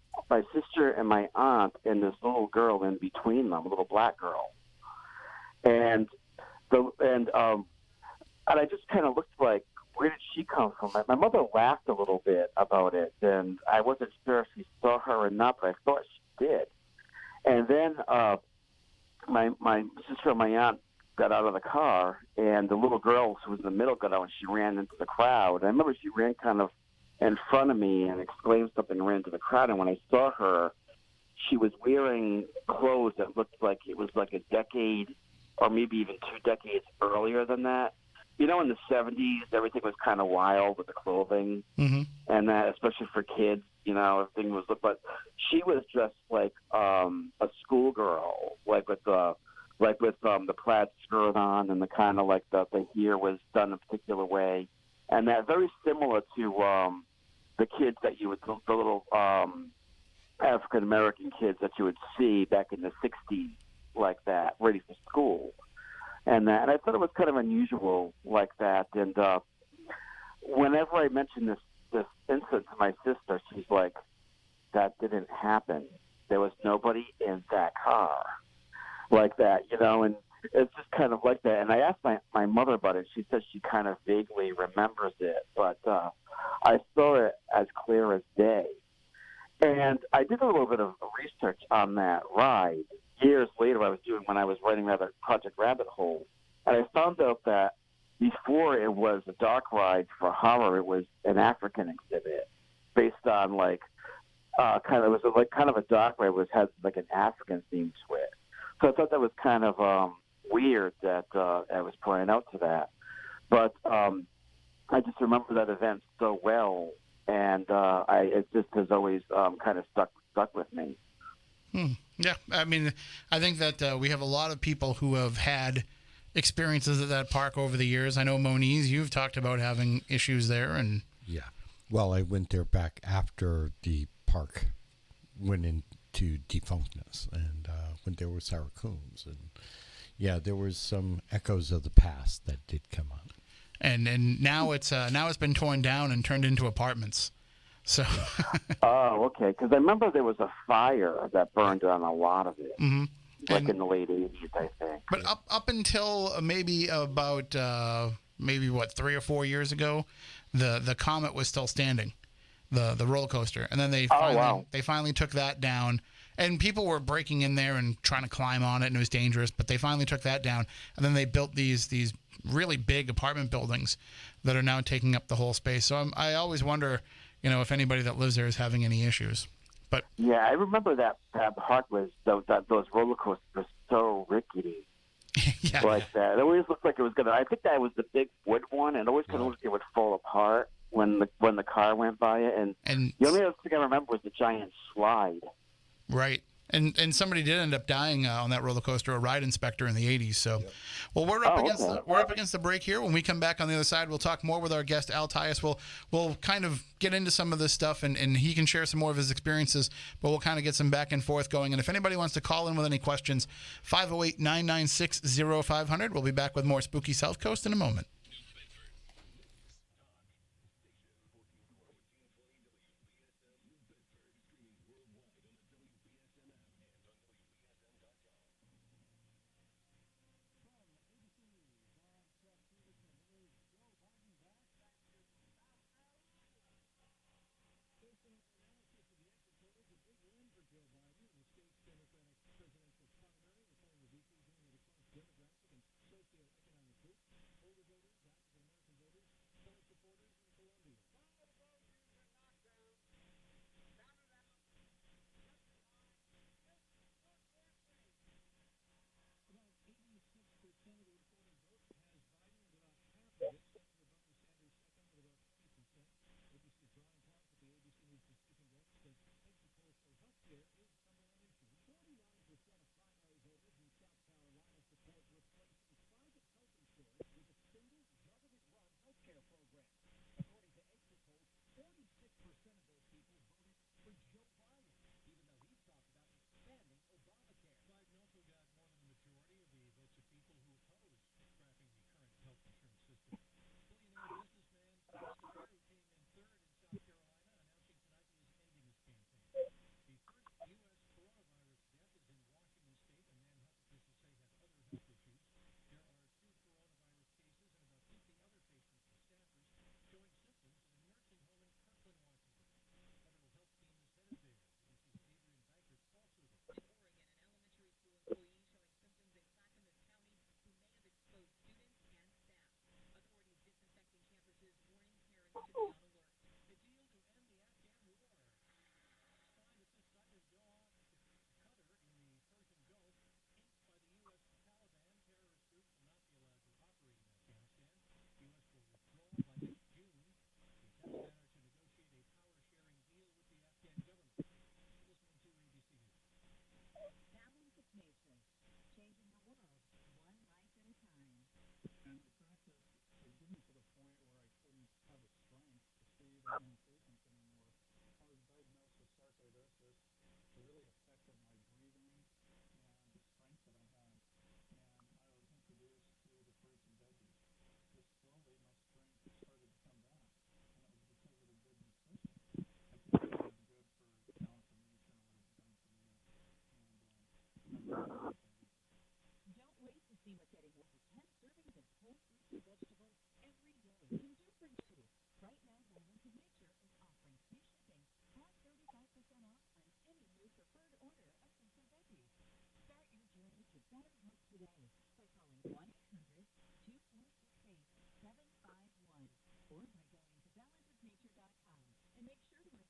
[SPEAKER 7] sister and my aunt and this little girl in between them, a little black girl. And I just kind of looked like, where did she come from? My mother laughed a little bit about it, and I wasn't sure if she saw her or not, but I thought she did. And then my sister and my aunt got out of the car, and the little girl who was in the middle got out, and she ran into the crowd. I remember she ran kind of in front of me and exclaimed something and ran into the crowd. And when I saw her, she was wearing clothes that looked like it was like a decade or maybe even 2 decades earlier than that. You know, in the 70s, everything was kind of wild with the clothing, and that, especially for kids, you know, everything was. But she was dressed like a schoolgirl, like with the plaid skirt on, and the kind of like the hair was done a particular way, and that very similar to the kids that you would, the little African American kids that you would see back in the 60s, like that, ready for school. And I thought it was kind of unusual like that. And whenever I mention this incident to my sister, she's like, that didn't happen. There was nobody in that car like that, you know. And it's just kind of like that. And I asked my mother about it. She says she kind of vaguely remembers it, but I saw it as clear as day. And I did a little bit of research on that ride. Years later, when I was writing Project Rabbit Hole, and I found out that before it was a dark ride for horror, it was an African exhibit based on kind of a dark ride which has like an African theme to it. So I thought that was kind of weird that I was pointing out to that. But I just remember that event so well, and it just has always kind of stuck with me.
[SPEAKER 2] Yeah, I mean, I think that we have a lot of people who have had experiences at that park over the years. I know, Moniz, you've talked about having issues there, and
[SPEAKER 6] yeah. Well, I went there back after the park went into defunctness, and when there were Sarah Coombs, and yeah, there was some echoes of the past that did come up.
[SPEAKER 2] And now it's been torn down and turned into apartments. So.
[SPEAKER 7] Oh, okay. Because I remember there was a fire that burned down a lot of it,
[SPEAKER 2] Mm-hmm.
[SPEAKER 7] in the late 80s, I think.
[SPEAKER 2] But up until maybe about 3 or 4 years ago, the Comet was still standing, the roller coaster, and then they finally took that down. And people were breaking in there and trying to climb on it, and it was dangerous. But they finally took that down, and then they built these really big apartment buildings that are now taking up the whole space. So I always wonder, if anybody that lives there is having any issues. But
[SPEAKER 7] yeah, I remember that park was those roller coasters were so rickety.
[SPEAKER 2] Yeah.
[SPEAKER 7] Like that. It always looked like it was gonna. I think that was the big wood one, and it always kind of looked like it would fall apart when the car went by it. And the only other thing I remember was the giant slide.
[SPEAKER 2] Right. And somebody did end up dying on that roller coaster, a ride inspector in the 80s. So, well, we're up against the break here. When we come back on the other side, we'll talk more with our guest Al Tyus. We'll kind of get into some of this stuff, and he can share some more of his experiences. But we'll kind of get some back and forth going. And if anybody wants to call in with any questions, 508-996-0500. We'll be back with more Spooky South Coast in a moment.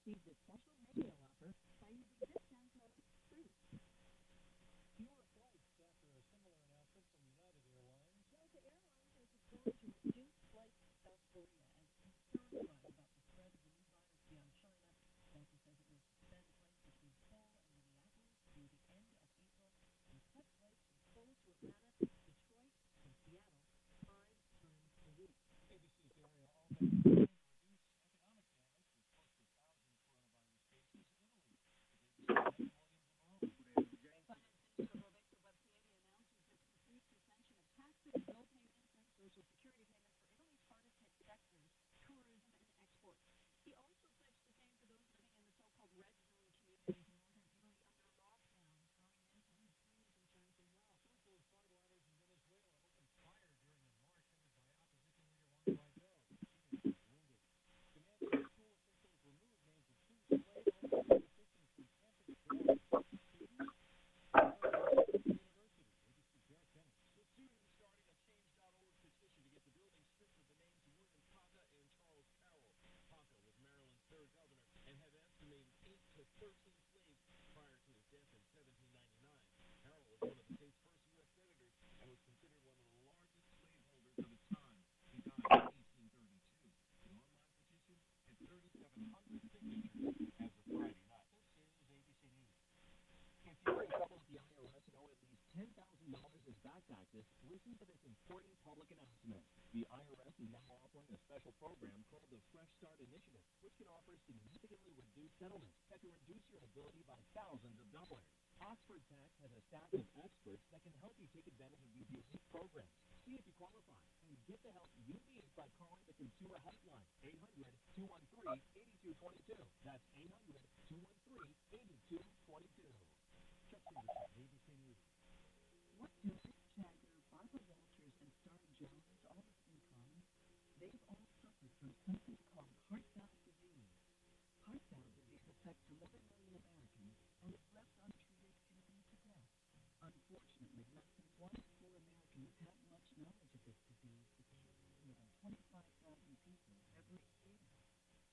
[SPEAKER 8] receive this special radio offer by using discount code FRUIT.
[SPEAKER 9] Fewer flights after a similar announcement from United Airlines.
[SPEAKER 8] Delta Airlines says it's going to reduce flights to South Korea as concerns rise about the spread of the new virus beyond China. Delta says it will suspend flights between Seoul and Minneapolis through the end of April and cut flights from Seoul to Atlanta, Detroit, and Seattle 5 times a week.
[SPEAKER 9] ABC's Dario Alden is trying to reduce economic damage with close to 1,000 coronavirus cases in Italy. ABC's Megan Williams in Rome.
[SPEAKER 8] Finance Minister Roberto Bacchieri announces the complete suspension of taxes, bill payments, and Social Security payments for Italy's hardest hit sectors, tourism and exports. He also pledged the same for those living in the so-called red zone communities in northern Italy under lockdown, throwing in some tourism concerns as well.
[SPEAKER 9] Socialist hardliners in Venezuela opened fire during a march headed by opposition leader Juan Guaido. She is wounded. Demanding that school officials remove names of 2 slave-owning politicians from campus walls. University. ABC's Derek Bennett.
[SPEAKER 3] The students starting a Change.org petition to get the building stripped of the names of William Ponca and Charles Carroll. Ponca was Maryland's 3rd governor and had estimated 8 to 13 slaves prior to his death in 1799. Carroll was one of the state's first U.S. senators and was considered one of the largest slaveholders of its time. He died in 1832. The online petition had 3,700 signatures as of Friday night.
[SPEAKER 9] This is ABC News.
[SPEAKER 10] If you're in trouble with the IRS and owe at least $10,000 as back taxes, listen to this important public announcement. The IRS is now offering a special program called the Fresh Start Initiative, which can offer significantly reduced settlements that can reduce your liability by thousands of dollars. Oxford Tax has a staff of experts that can help you take advantage of these unique programs. See if you qualify and get the help you need by calling the Consumer Helpline, 800-213-8222. That's 800-213-8222.
[SPEAKER 9] Chuck Peterson, ABC News.
[SPEAKER 8] What do Mick Jagger, Barbara Walters, and Star Jones all have in common? They've all suffered from something called heart valve disease. Heart valve disease affects 11 million Americans, and if left untreated, can lead to death. Unfortunately, less than 1 in 4 Americans have much knowledge of this disease that kills more than 25,000 people every year.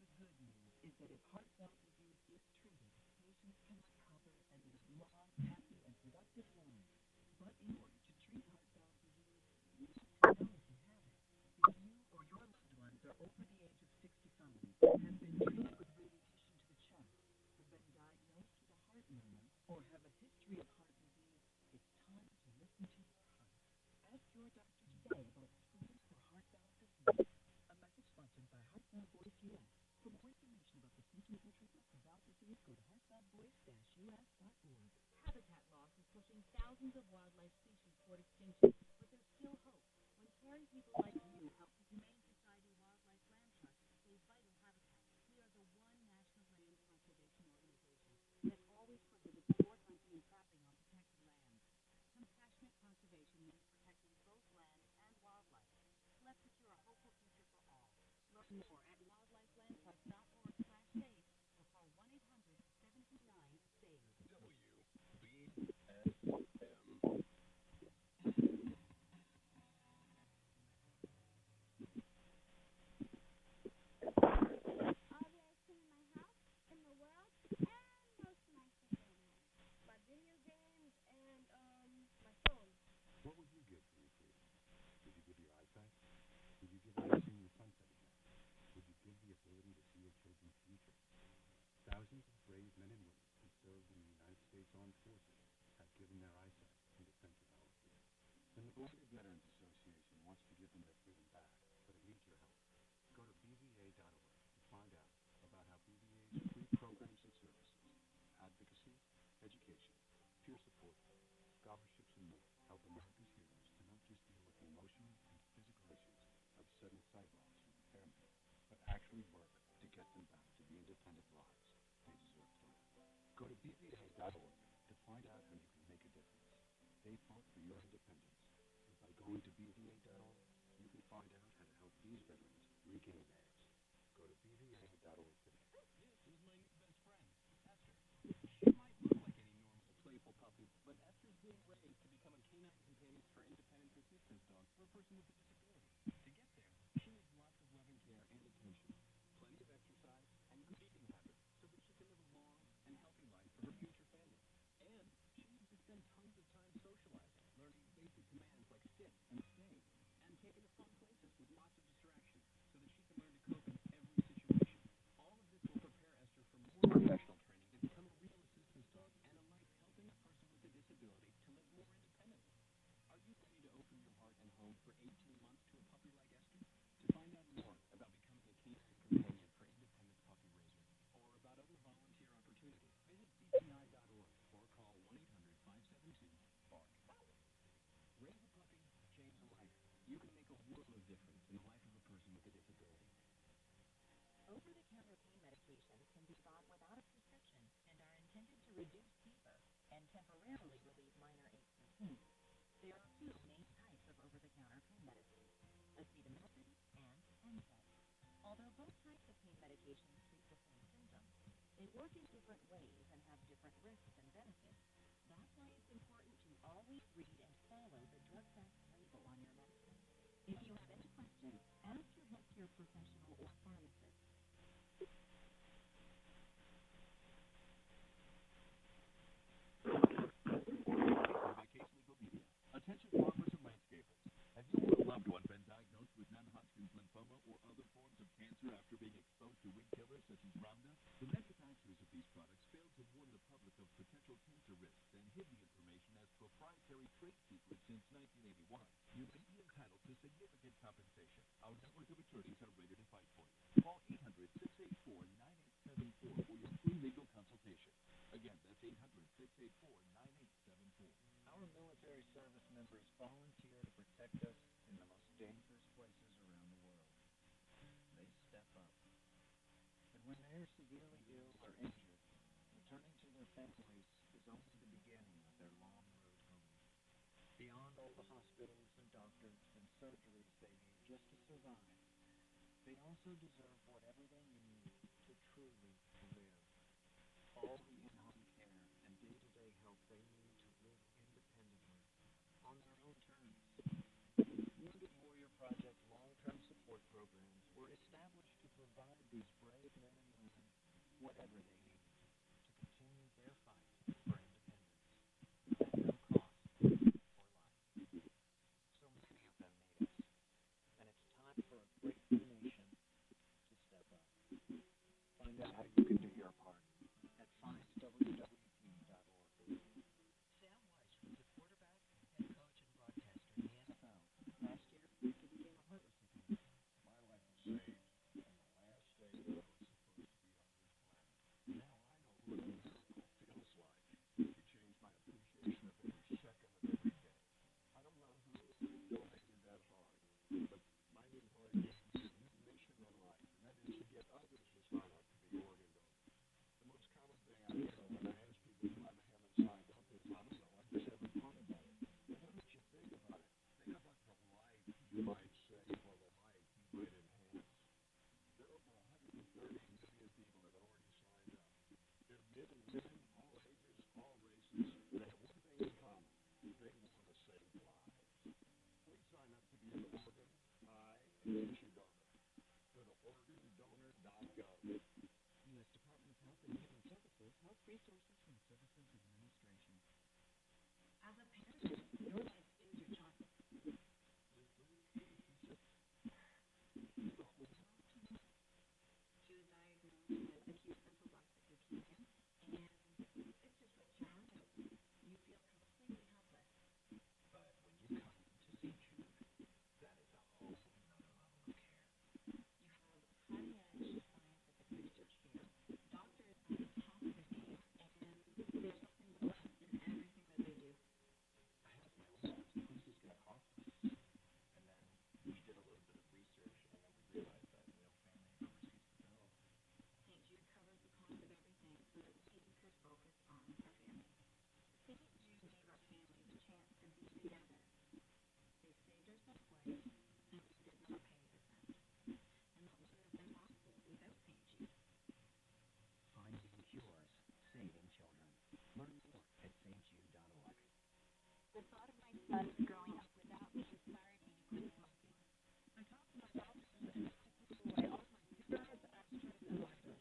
[SPEAKER 8] The good news is that if heart valve disease is treated, patients can recover and live long, happy, and productive lives. But in order to treat heart valve disease, you need to know if you have it. If you or your loved ones are over the age of 65, have been treated with radiation to the chest, have been diagnosed with a heart murmur, or have a history of heart disease, it's time to listen to your heart. Ask your doctor today about screening for heart valve disease. A message sponsored by Heart Valve Voice US. For more information about the symptoms and treatment for valve disease, go to heartvalvevoice-us.org. Habitat loss is pushing thousands of wildlife species toward extinction, but there's still hope. When caring people like you help the Humane Society Wildlife Land Trust save vital habitat, we are the one national land conservation organization that always prohibits sport hunting and trapping on protected lands. Compassionate conservation means protecting both land and wildlife. Let's secure a hopeful future for all. Learn more at wildlifelandtrust.org/save or call 1-800-729-SAVE.
[SPEAKER 1] WBSM.
[SPEAKER 11] All the ice cream in my house, in the world, and most of my stuff at home. My video games and my phone.
[SPEAKER 3] What would you give for your freedom? Would you give your eyesight? Would you give up seeing the sunset again? Would you give the ability to see your children's future? Thousands of brave men and women who served in the United States Armed Forces have given their eyesight in defense of our freedom. And the Blinded Veterans Association wants to give them their freedom back, but it needs your help. Go to BVA.org to find out about how BVA's free programs and services, advocacy, education, peer support, scholarships, and more help America's heroes to not just deal with the emotional and physical issues of sudden sight loss and impairment, but actually work to get them back to the independent lives they deserve to live. Go to BVA.org to find out how you can make a difference. They fought for your independence, and by going to BVA.org, you can find out how to help these veterans regain theirs. Go to BVA.org today.
[SPEAKER 10] This is my new best friend, Esther. She might look like any normal, playful puppy, but Esther's being raised to become a canine companion for independent assistance dog for a person with a disability. To get there, she needs lots of loving care and attention, plenty of exercise, and good eating habits. So
[SPEAKER 8] medications treat the same symptom. They work in different ways and have different risks and benefits. That's why it's important to always read and follow the drug facts label on your medicine. If you have any questions, ask your healthcare professional or pharmacist.
[SPEAKER 10] Case Legal Media. Attention farmers and landscapers. Have you or a loved one been diagnosed with non-Hodgkin's lymphoma or other forms of cancer after being exposed to weed killers such as Roundup? The manufacturers of these products failed to warn the public of potential cancer risks and hid the information as proprietary trade secrets since 1981. You may be entitled to significant compensation. Our network of attorneys are ready to fight for you. Call 800-684-9874 for your free legal consultation. Again, that's 800-684-9874.
[SPEAKER 9] Our military service members volunteer to protect us in the most dangerous places around the world. They step up. But when they are severely ill or injured, returning to their families is only the beginning of their long road home. Beyond all the hospitals and doctors and surgeries they need just to survive, they also deserve whatever they need to truly live. All the in-home care and day-to-day help they need to live independently, on their own terms. Wounded Warrior Project long-term support programs were established to provide these brave men and women whatever they need to continue their fight for independence at no cost or life. So many of them need us, and it's time for a grateful nation to step up. Find out how you can do your part at findwwp.org. Sam Weiss was a quarterback, head coach, and broadcaster in the NFL. Last year, he became a heart recipient.
[SPEAKER 3] My life was saved on the last day that I was supposed to be on this planet. Now I know what a miracle feels like. You changed my appreciation of every second of every day. I don't know who donated that heart, but my new heart gives me a new mission in life, and that is to get others to sign up to be organ donors. The most common thing I hear when I ask people why they haven't signed up is, I don't know, I just haven't thought about it. Well, why don't you think about it? Think about the life you might save or the life you might enhance. There are over 130 million people that already signed up. They're men and women, all ages, all races, that have one thing in common. They want to save lives. Please sign up to be an organ, eye, and tissue donor. Go to organdonor.gov.
[SPEAKER 8] U.S. Department of Health and Human Services, Health Resources and Services Administration. As a parent, your life is your child. She was diagnosed with acute lymphoblastic leukemia, and it's just ripped your heart out. You feel completely helpless.
[SPEAKER 9] But when you come to see Jude, that is a whole nother level of care.
[SPEAKER 8] You have cutting-edge scientific research here, doctors at the top of their game, and there's nothing but love in everything that they do.
[SPEAKER 9] I have my own symptoms. This got hospice. And then we did a little bit of research, and then we realized that no family oversees the bill.
[SPEAKER 8] St. Jude covers the cost of everything so that we could focus on our family. St. Jude gave our families a chance to be together. They saved our son's life, and we did not pay a cent. And that wouldn't have been possible without St. Jude.
[SPEAKER 9] Finding cures, saving children. Learn more at stjude.org.
[SPEAKER 8] The thought of my son growing up without me inspired me to quit smoking. I talked to my doctors and I threw away all my cigarettes, extras, and lighters.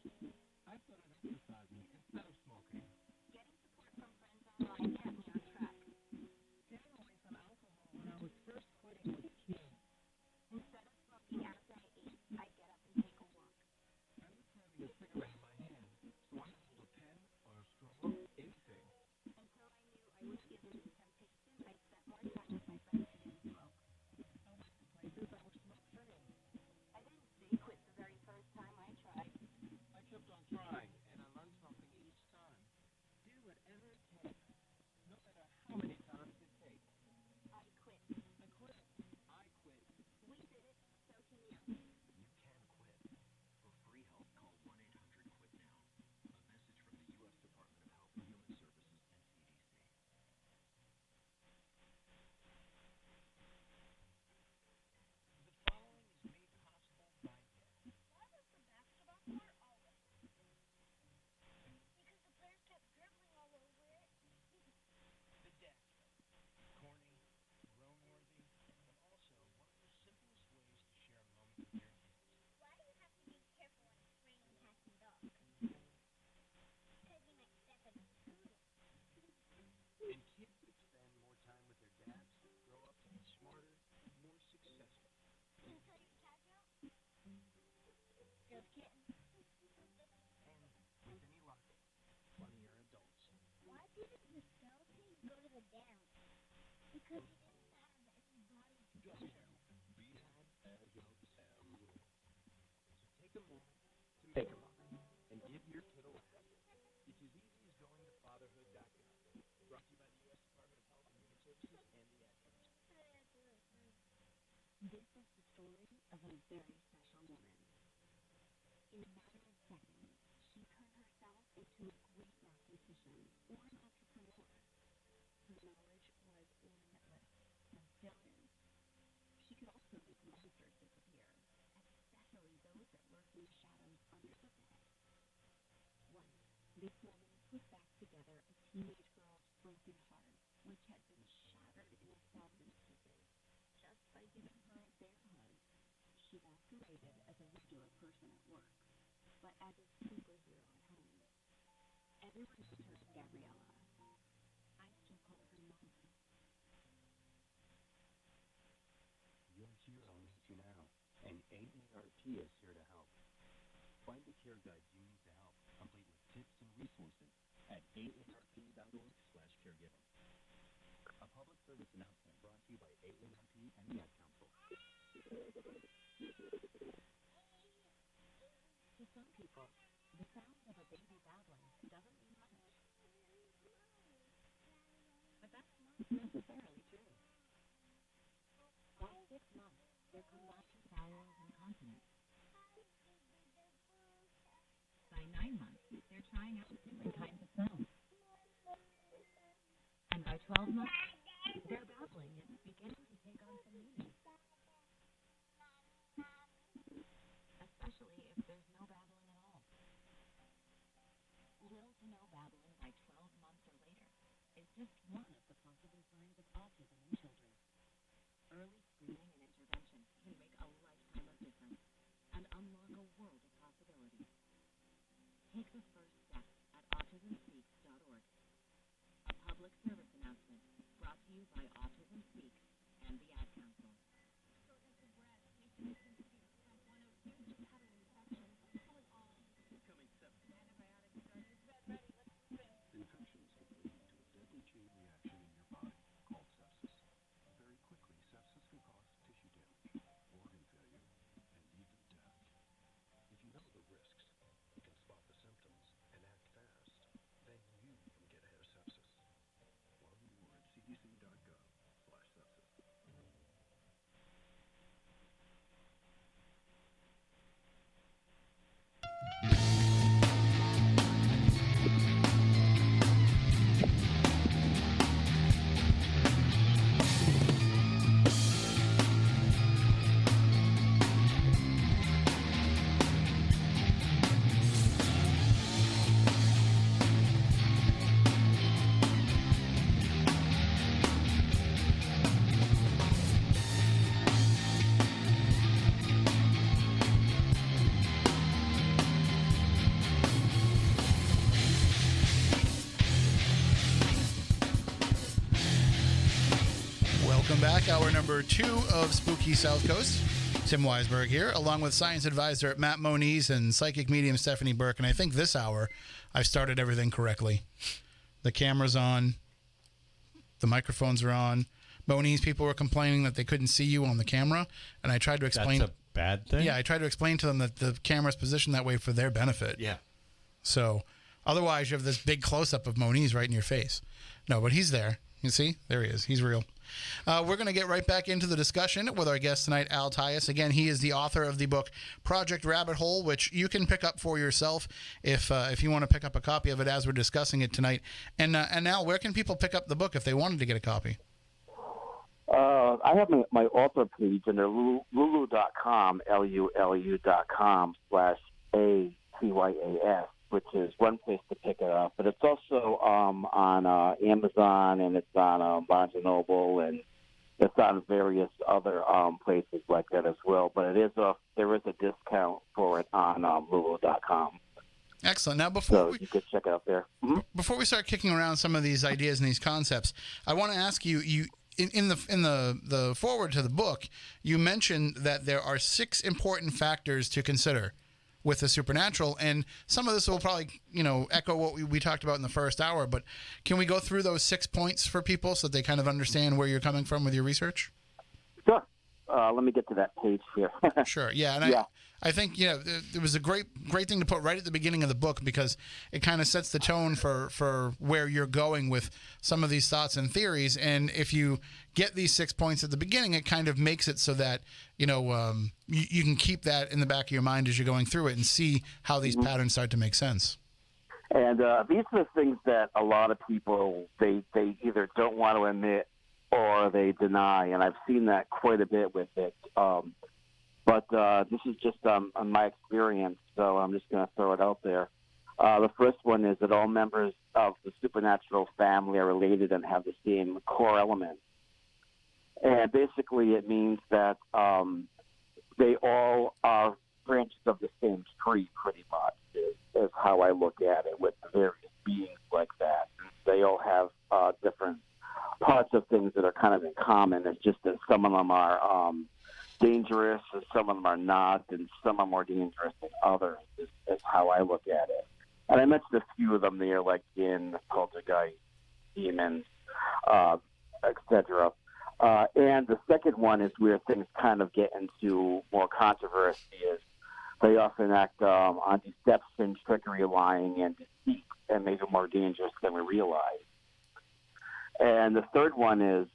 [SPEAKER 9] I started exercising instead of smoking.
[SPEAKER 8] Getting support from friends online kept me on track.
[SPEAKER 9] Getting away from alcohol when I was first quitting was key.
[SPEAKER 8] Instead of smoking after I ate, I'd get up and take a walk.
[SPEAKER 9] I was having a cigarette in my hand, so I hold a pen or a straw, anything.
[SPEAKER 8] Until I knew I would give in to temptation, I spent more time with
[SPEAKER 10] Take a moment to make a moment and give your kid a laugh. It's as easy as going to fatherhood.gov. Brought to you by the U.S. Department of Health and Human Services and the Ad Council.
[SPEAKER 8] This is the story of a very special woman. In a matter of seconds, she turned herself into a great mathematician or an entrepreneur. Her knowledge was limitless and still is. She could also make monsters disappear, especially those that lurk in the shadows under the bed. Once, this woman put back together a teenage girl's broken heart, which had been shattered in 1,000 pieces. Just by giving her a bear hug, she masqueraded as a regular person at work, but as a superhero at home. Everyone knows her as Gabriella. I still call her Mama.
[SPEAKER 3] Your hero needs you now, and AARP is here to help. Find the care guides you need to help, complete with tips and resources at aarp.org/caregiving. A public service announcement brought to you by AARP and the Ad Council.
[SPEAKER 8] To some people, the sound of a baby babbling doesn't mean much. But that's not necessarily true. By 6 months, they're combining vowels and consonants. By 9 months, they're trying out different kinds of sounds. And by 12 months, their babbling is beginning to take on some meaning. Especially if there's no babbling at all. Little to no babbling by 12 months or later is just one of the possible signs of autism in children. Early screening and intervention can make a lifetime of difference and unlock a world of possibilities. Take the first step at autismspeaks.org. A public service announcement brought to you by Autism Speaks and the Ad Council.
[SPEAKER 3] Infections can lead to a deadly chain reaction in your body called sepsis. Very quickly, sepsis can cause tissue damage, organ failure, and even death. If you know the risks, you can spot the symptoms and act fast. Then you can get ahead of sepsis. Learn more at cdc.gov/sepsis.
[SPEAKER 2] Welcome back. Hour number 2 of Spooky South Coast. Tim Weisberg here, along with science advisor Matt Moniz and psychic medium Stephanie Burke. And I think this hour I've started everything correctly. The camera's on. The microphones are on. Moniz, people were complaining that they couldn't see you on the camera. And I tried to explain.
[SPEAKER 6] That's a bad thing?
[SPEAKER 2] Yeah, I tried to explain to them that the camera's positioned that way for their benefit.
[SPEAKER 6] Yeah.
[SPEAKER 2] So otherwise you have this big close-up of Moniz right in your face. No, but he's there. You see? There he is. He's real. We're going to get right back into the discussion with our guest tonight, Al Tyus. Again, he is the author of the book Project Rabbit Hole, which you can pick up for yourself if you want to pick up a copy of it as we're discussing it tonight. And Al, where can people pick up the book if they wanted to get a copy?
[SPEAKER 7] I have my author page under lulu.com, lulu.com/ATYAS, which is one place to pick it up. But it's also on Amazon, and it's on Barnes & Noble, and it's on various other places like that as well. But there is a discount for it on lulu.com.
[SPEAKER 2] Excellent. Now,
[SPEAKER 7] you could check it out there. Mm-hmm.
[SPEAKER 2] Before we start kicking around some of these ideas and these concepts, I want to ask you in the foreword to the book, you mentioned that there are 6 important factors to consider with the supernatural. And some of this will probably, echo what we talked about in the first hour. But can we go through those 6 points for people so that they kind of understand where you're coming from with your research?
[SPEAKER 7] Sure. Let me get to that page here.
[SPEAKER 2] Sure. Yeah. And I think, it was a great thing to put right at the beginning of the book, because it kind of sets the tone for where you're going with some of these thoughts and theories. And if you get these 6 points at the beginning, it kind of makes it so that, you can keep that in the back of your mind as you're going through it and see how these patterns start to make sense.
[SPEAKER 7] And these are the things that a lot of people, they either don't want to admit or they deny, and I've seen that quite a bit with it. But this is just on my experience, so I'm just going to throw it out there. The first one is that all members of the supernatural family are related and have the same core elements. And basically it means that they all are branches of the same tree, pretty much, is how I look at it, with various beings like that. They all have different parts of things that are kind of in common. It's just that some of them are dangerous and some of them are not, and some are more dangerous than others, is how I look at it. And I mentioned a few of them there, like jinn, poltergeist, demons, etc. And the second one is where things kind of get into more controversy, is they often act on deception, trickery, lying, and deceit, and make them more dangerous than we realize. And the third one is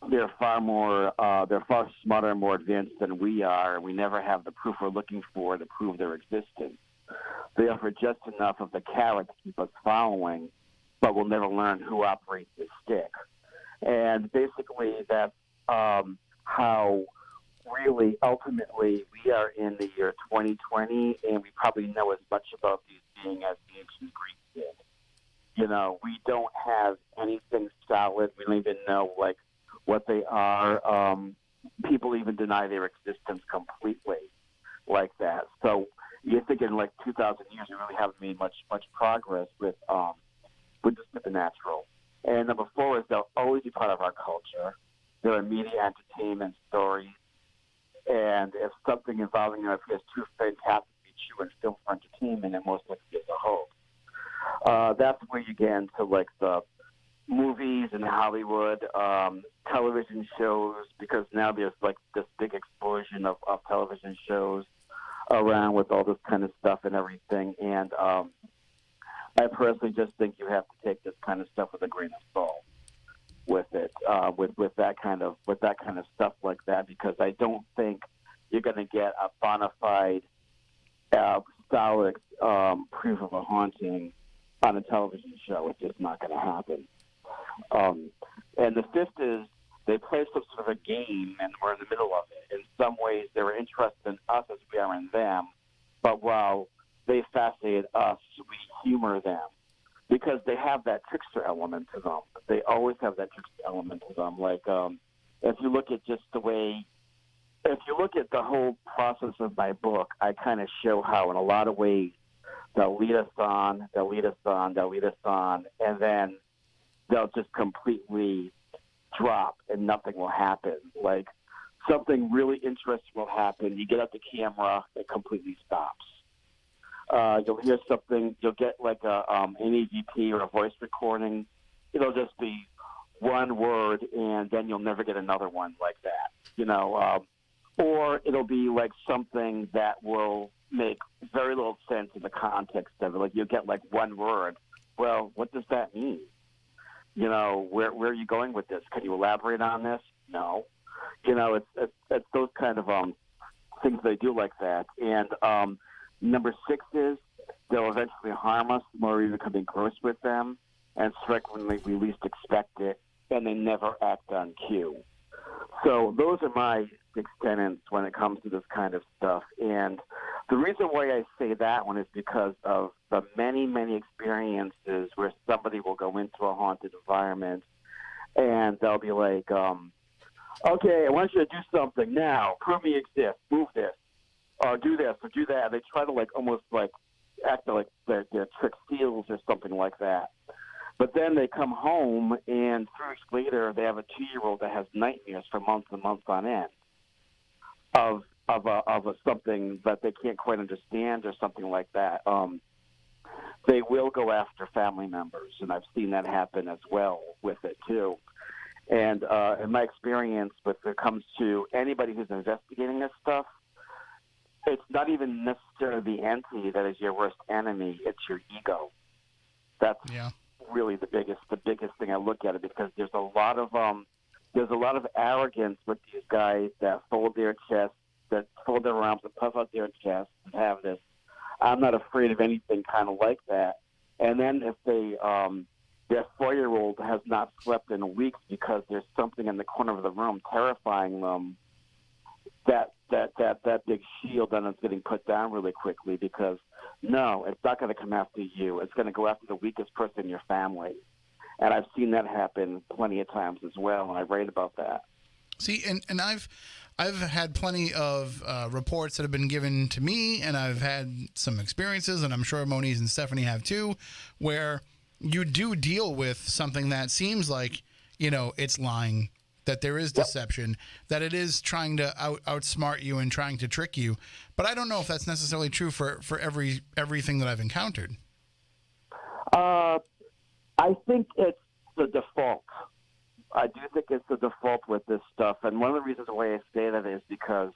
[SPEAKER 7] they're far smarter and more advanced than we are, and we never have the proof we're looking for to prove their existence. They offer just enough of the carrot to keep us following, but we'll never learn who operates the stick. And basically that's how really ultimately we are in the year 2020, and we probably know as much about these beings as the ancient Greeks did. We don't have anything solid. We don't even know, what they are. People even deny their existence completely like that. So you're thinking 2,000 years, we really haven't made much progress with the supernatural. And number 4 is they'll always be part of our culture. They're a media entertainment stories. And if something involving them appears too fantastic to be true in film for entertainment, it most likely is a hoax. That's where you get into the movies and Hollywood, television shows, because now there's this big explosion of television shows around with all this kind of stuff and everything. And I personally just think you have to take this kind of stuff with a grain of salt with it, with that kind of stuff like that, because I don't think you're going to get a bona fide, solid proof of a haunting on a television show. It's just not going to happen. And the fifth is they play some sort of a game, and we're in the middle of it. In some ways, they're interested in us as we are in them, but while they fascinate us, we humor them, because they have that trickster element to them. They always have that trickster element to them. If you look at the whole process of my book, I kind of show how in a lot of ways they'll lead us on, and then they'll just completely drop and nothing will happen. Something really interesting will happen. You get out the camera, it completely stops. You'll hear something, you'll get an EVP or a voice recording. It'll just be one word, and then you'll never get another one like that, or it'll be something that will make very little sense in the context of it. You'll get one word. Well, what does that mean? Where are you going with this? Can you elaborate on this? No. It's those kind of things they do like that. And number 6 is they'll eventually harm us the more we become engrossed with them, and strike when we least expect it, and they never act on cue. So those are my 6 tenets when it comes to this kind of stuff. And the reason why I say that one is because of the many, many experiences where somebody will go into a haunted environment and they'll be like, okay, I want you to do something now. Prove me exist. Move this. Or do this or do that. They try to almost act like they're trick steals or something like that. But then they come home, and 3 weeks later, they have a 2-year-old that has nightmares for months and months on end of of a something that they can't quite understand or something like that, they will go after family members, and I've seen that happen as well with it too. And in my experience, when it comes to anybody who's investigating this stuff, it's not even necessarily the entity that is your worst enemy; it's your ego. That's really the biggest thing I look at it, because there's a lot of arrogance with these guys that fold their chests, that fold their arms and puff out their chests and have this "I'm not afraid of anything" kind of like that. And then if their 4-year-old has not slept in weeks because there's something in the corner of the room terrifying them, that big shield then is getting put down really quickly, because no, it's not going to come after you. It's going to go after the weakest person in your family. And I've seen that happen plenty of times as well, and I write about that.
[SPEAKER 2] See, and I've had plenty of reports that have been given to me, and I've had some experiences, and I'm sure Moniz and Stephanie have too, where you do deal with something that seems like, it's lying, that there is deception, that it is trying to outsmart you and trying to trick you. But I don't know if that's necessarily true for everything that I've encountered.
[SPEAKER 7] I think it's the default. I do think it's the default with this stuff. And one of the reasons why I say that is because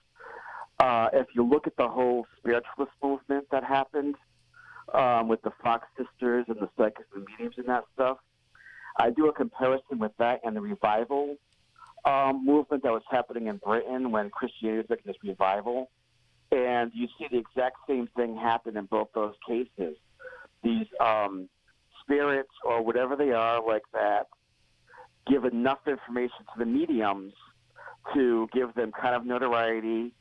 [SPEAKER 7] if you look at the whole spiritualist movement that happened with the Fox sisters and the psychics and mediums and that stuff, I do a comparison with that and the revival movement that was happening in Britain when Christianity was making this revival. And you see the exact same thing happen in both those cases. These spirits or whatever they are like that give enough information to the mediums to give them kind of notoriety,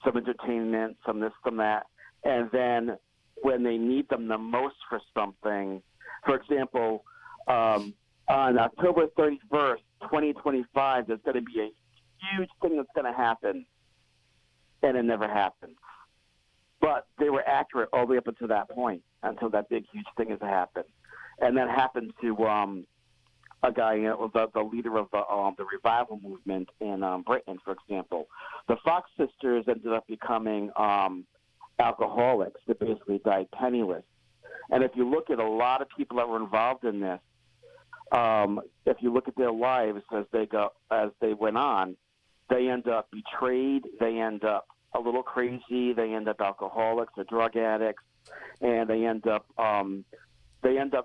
[SPEAKER 7] some entertainment, some this, some that. And then when they need them the most for something, for example, on October 31st, 2025, there's going to be a huge thing that's going to happen, and it never happened. But they were accurate all the way up until that point, until that big, huge thing has happened. And that happened to a guy, the leader of the revival movement in Britain, for example. The Fox sisters ended up becoming alcoholics that basically died penniless. And if you look at a lot of people that were involved in this, if you look at their lives as they went on, they end up betrayed, they end up a little crazy, they end up alcoholics or drug addicts, and they end up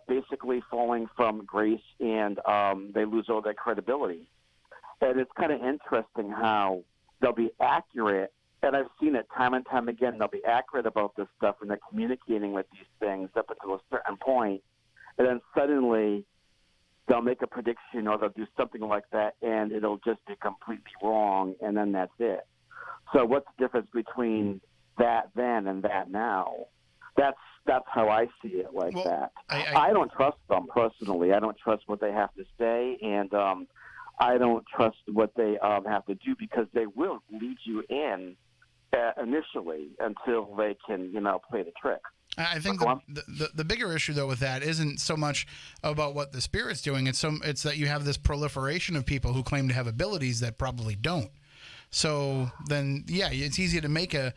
[SPEAKER 7] basically falling from grace, and they lose all their credibility. And it's kind of interesting how they'll be accurate, and I've seen it time and time again. They'll be accurate about this stuff, and they're communicating with these things up until a certain point, and then suddenly they'll make a prediction or they'll do something like that, and it'll just be completely wrong, and then that's it. So what's the difference between that then and that now? That's how I see it like that. I don't trust them personally. I don't trust what they have to say, and I don't trust what they have to do, because they will lead you in initially until they can, play the trick.
[SPEAKER 2] I think the bigger issue, though, with that isn't so much about what the spirit's doing. It's that you have this proliferation of people who claim to have abilities that probably don't. So then, it's easy to make a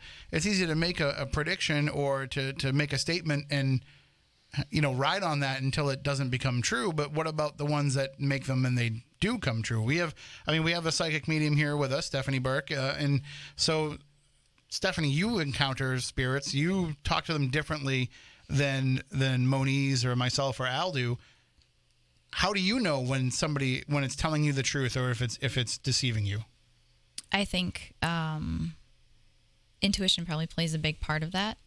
[SPEAKER 2] prediction or to make a statement and ride on that until it doesn't become true. But what about the ones that make them and they do come true? We have a psychic medium here with us, Stephanie Burke, and so Stephanie, you encounter spirits. You talk to them differently than Moniz or myself or Al do. How do you know when it's telling you the truth or if it's deceiving you?
[SPEAKER 5] I think intuition probably plays a big part of that.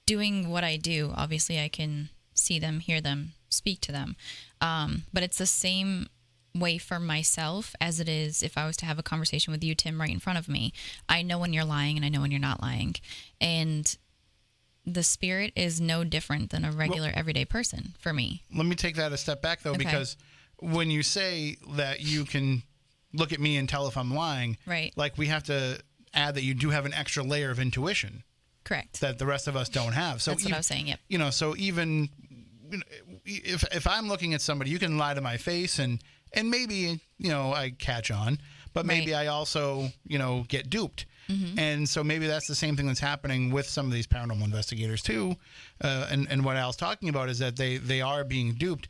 [SPEAKER 5] Doing what I do, obviously I can see them, hear them, speak to them. But it's the same way for myself as it is if I was to have a conversation with you, Tim, right in front of me. I know when you're lying and I know when you're not lying. And the spirit is no different than a regular everyday person for me.
[SPEAKER 2] Let me take that a step back, though, because when you say that you can look at me and tell if I'm lying,
[SPEAKER 5] right?
[SPEAKER 2] Like, we have to add that you do have an extra layer of intuition.
[SPEAKER 5] Correct.
[SPEAKER 2] That the rest of us don't have. So
[SPEAKER 5] that's what I was saying, yep.
[SPEAKER 2] So even if I'm looking at somebody, you can lie to my face and maybe, I catch on. but maybe
[SPEAKER 5] Right.
[SPEAKER 2] I also, get duped. And so maybe that's the same thing that's happening with some of these paranormal investigators too. And what Al's talking about is that they are being duped.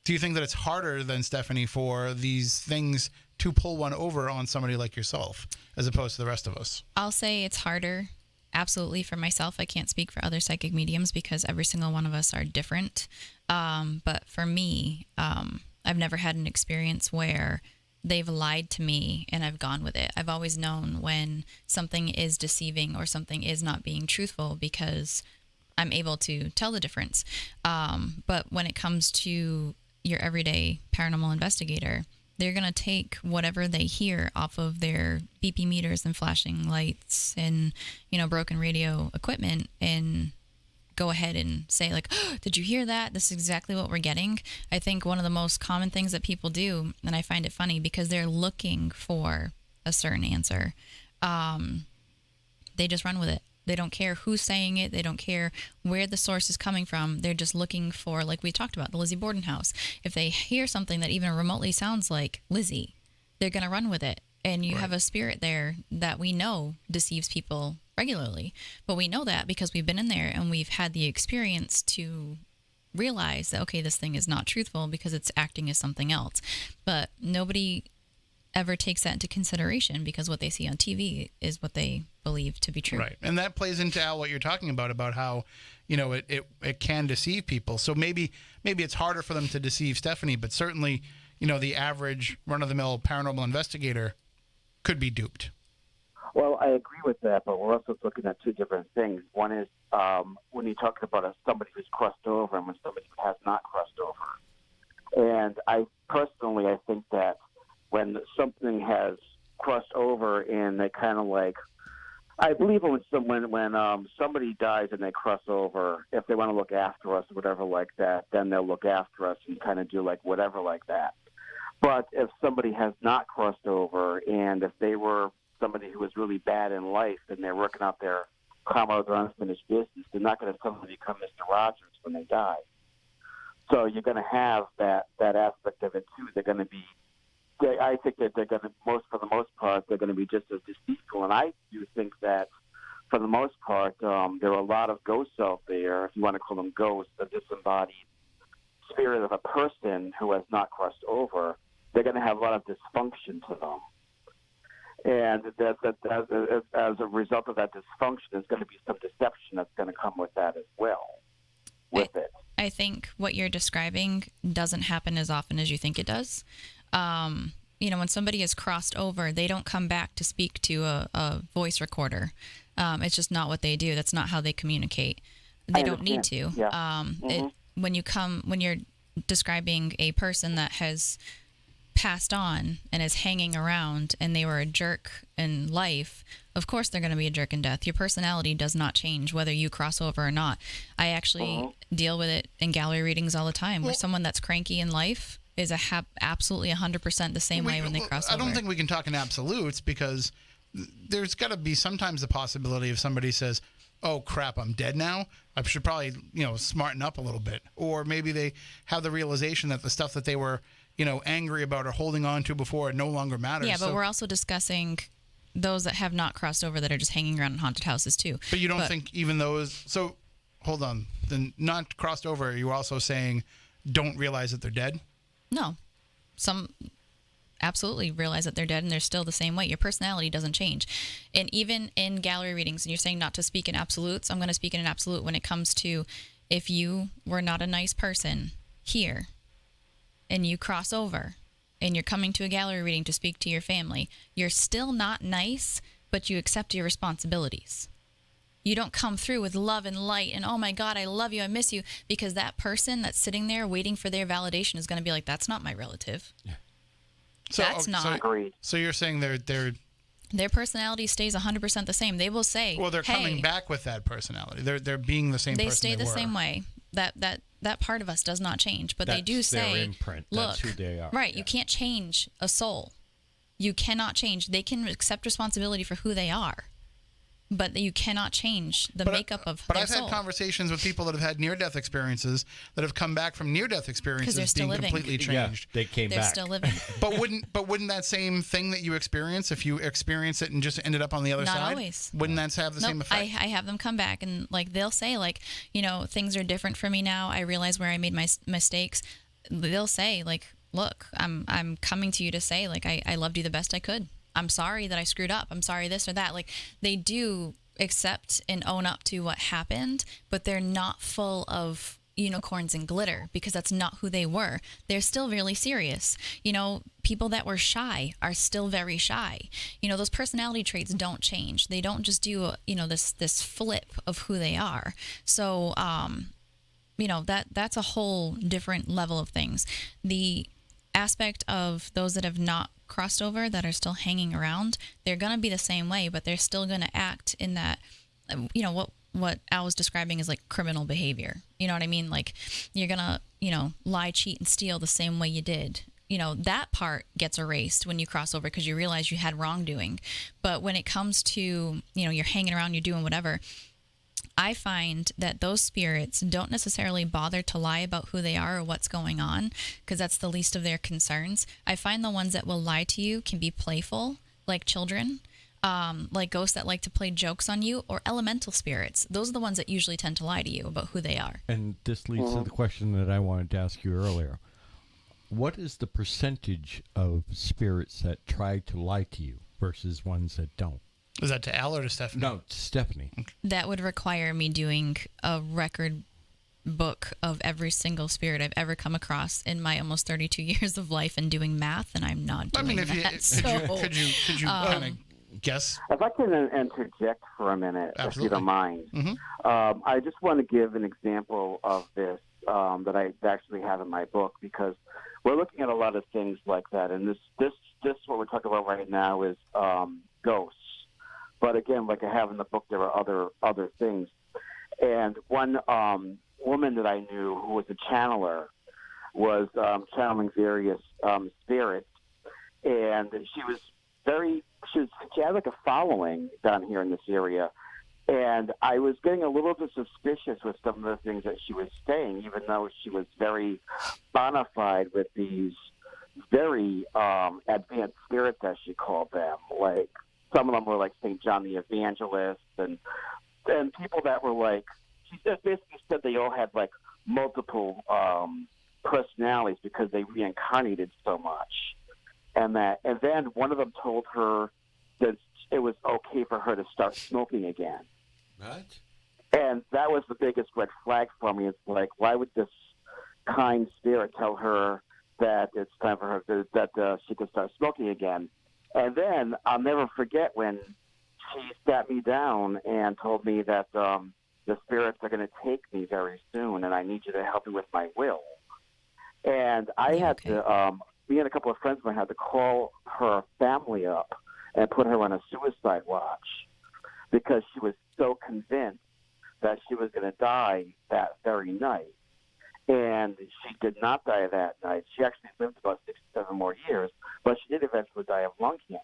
[SPEAKER 2] Do you think that it's harder than Stephanie for these things to pull one over on somebody like yourself as opposed to the rest of us?
[SPEAKER 5] I'll say it's harder, absolutely, for myself. I can't speak for other psychic mediums because every single one of us are different. But for me, I've never had an experience where they've lied to me and I've gone with it. I've always known when something is deceiving or something is not being truthful because I'm able to tell the difference. But when it comes to your everyday paranormal investigator, they're going to take whatever they hear off of their BP meters and flashing lights and, broken radio equipment and go ahead and say like, oh, did you hear that? This is exactly what we're getting. I think one of the most common things that people do, and I find it funny because they're looking for a certain answer, they just run with it. They don't care who's saying it. They don't care where the source is coming from. They're just looking for, like we talked about, the Lizzie Borden house. If they hear something that even remotely sounds like Lizzie, they're going to run with it. And you have a spirit there that we know deceives people regularly. But we know that because we've been in there and we've had the experience to realize that, okay, this thing is not truthful because it's acting as something else. But nobody ever takes that into consideration because what they see on TV is what they believe to be true.
[SPEAKER 2] Right. And that plays into, Al, what you're talking about how, it can deceive people. So maybe it's harder for them to deceive Stephanie, but certainly, the average run-of-the-mill paranormal investigator could be duped.
[SPEAKER 7] Well, I agree with that, but we're also looking at two different things. One is when you're talking about somebody who's crossed over and when somebody has not crossed over. And I think that when something has crossed over and they kind of like, I believe when somebody dies and they cross over, if they want to look after us or whatever like that, then they'll look after us and kind of do like whatever like that. But if somebody has not crossed over and if they were somebody who was really bad in life and they're working out their karma or their unfinished business, they're not going to suddenly become Mr. Rogers when they die. So you're going to have that aspect of it too. They're going to be, I think that they're going to, for the most part, they're going to be just as deceitful. And I do think that for the most part, there are a lot of ghosts out there, if you want to call them ghosts, a disembodied spirit of a person who has not crossed over. They're going to have a lot of dysfunction to them. And as a result of that dysfunction, there's going to be some deception that's going to come with that as well,
[SPEAKER 5] I think what you're describing doesn't happen as often as you think it does. When somebody is crossed over, they don't come back to speak to a voice recorder. It's just not what they do. That's not how they communicate. They don't need to.
[SPEAKER 7] Yeah.
[SPEAKER 5] When you're describing a person that has passed on and is hanging around and they were a jerk in life, of course they're going to be a jerk in death. Your personality does not change whether you cross over or not. I actually deal with it in gallery readings all the time where someone that's cranky in life is absolutely 100% the same way when they cross over.
[SPEAKER 2] I don't think we can talk in absolutes because there's got to be sometimes the possibility if somebody says, oh crap, I'm dead now, I should probably, smarten up a little bit. Or maybe they have the realization that the stuff that they were, angry about or holding on to before it no longer matters.
[SPEAKER 5] Yeah, but we're also discussing those that have not crossed over that are just hanging around in haunted houses too.
[SPEAKER 2] But you don't think even those, so hold on, then not crossed over, you're also saying don't realize that they're dead?
[SPEAKER 5] No. Some absolutely realize that they're dead and they're still the same way. Your personality doesn't change. And even in gallery readings, and you're saying not to speak in absolutes, I'm going to speak in an absolute when it comes to if you were not a nice person here and you cross over and you're coming to a gallery reading to speak to your family, you're still not nice, but you accept your responsibilities. You don't come through with love and light and, oh my God, I love you, I miss you, because that person that's sitting there waiting for their validation is going to be like, that's not my relative. Yeah.
[SPEAKER 2] So you're saying
[SPEAKER 5] their personality stays 100% the same. They will say,
[SPEAKER 2] well, they're coming back with that personality. They're being the same person.
[SPEAKER 5] They stay the same way. That part of us does not change, but they do say,
[SPEAKER 6] their imprint.
[SPEAKER 5] Look,
[SPEAKER 6] that's who they are.
[SPEAKER 5] Right, you can't change a soul. You cannot change. They can accept responsibility for who they are. but you cannot change the makeup of
[SPEAKER 2] But
[SPEAKER 5] their
[SPEAKER 2] I've
[SPEAKER 5] soul.
[SPEAKER 2] had conversations with people that have had near-death experiences that have come back from near-death experiences
[SPEAKER 5] still
[SPEAKER 2] being
[SPEAKER 5] living.
[SPEAKER 2] completely
[SPEAKER 6] Yeah,
[SPEAKER 2] changed.
[SPEAKER 6] they came
[SPEAKER 5] They're
[SPEAKER 6] back.
[SPEAKER 5] still living.
[SPEAKER 2] But wouldn't that same thing that you experience, if you experience it and just ended up on the other
[SPEAKER 5] Not
[SPEAKER 2] side,
[SPEAKER 5] always.
[SPEAKER 2] wouldn't that have the same
[SPEAKER 5] Nope,
[SPEAKER 2] effect?
[SPEAKER 5] I have them come back and like they'll say like, you know, things are different for me now. I realize where I made my mistakes. They'll say like, look, I'm coming to you to say like I loved you the best I could. I'm sorry that I screwed up. I'm sorry this or that. Like they do accept and own up to what happened, but they're not full of unicorns and glitter because that's not who they were. They're still really serious. You know, people that were shy are still very shy. You know, those personality traits don't change. They don't just do, this flip of who they are. So, that's a whole different level of things. The aspect of those that have not crossed over, that are still hanging around, they're going to be the same way, but they're still going to act in that, what Al was describing is like criminal behavior. You know what I mean? Like you're going to, lie, cheat, and steal the same way you did. That part gets erased when you cross over because you realize you had wrongdoing. But when it comes to, you're hanging around, you're doing whatever, I find that those spirits don't necessarily bother to lie about who they are or what's going on because that's the least of their concerns. I find the ones that will lie to you can be playful, like children, like ghosts that like to play jokes on you, or elemental spirits. Those are the ones that usually tend to lie to you about who they are.
[SPEAKER 6] And this leads to the question that I wanted to ask you earlier. What is the percentage of spirits that try to lie to you versus ones that don't?
[SPEAKER 2] Is that to Al or to Stephanie?
[SPEAKER 6] No, Stephanie.
[SPEAKER 5] That would require me doing a record book of every single spirit I've ever come across in my almost 32 years of life and doing math, and I'm not doing
[SPEAKER 2] if
[SPEAKER 5] that.
[SPEAKER 2] could you kind of guess?
[SPEAKER 7] If I can interject for a minute, if you don't mind,
[SPEAKER 2] Mm-hmm.
[SPEAKER 7] I just want to give an example of this that I actually have in my book, because we're looking at a lot of things like that, and this what we're talking about right now is ghosts. But again, like I have in the book, there are other things. And one woman that I knew who was a channeler was channeling various spirits, and she had like a following down here in this area. And I was getting a little bit suspicious with some of the things that she was saying, even though she was very bona fide with these very advanced spirits, as she called them. Like some of them were like St. John the Evangelist, and people that were like, she just basically said they all had like multiple personalities because they reincarnated so much, and then one of them told her that it was okay for her to start smoking again.
[SPEAKER 6] What?
[SPEAKER 7] And that was the biggest red flag for me. It's like, why would this kind spirit tell her that it's time for her that she could start smoking again? And then I'll never forget when she sat me down and told me that the spirits are going to take me very soon, and I need you to help me with my will. And I had to, me and a couple of friends of mine had to call her family up and put her on a suicide watch because she was so convinced that she was going to die that very night. And she did not die that night. She actually lived about 67 more years, but she did eventually die of lung cancer.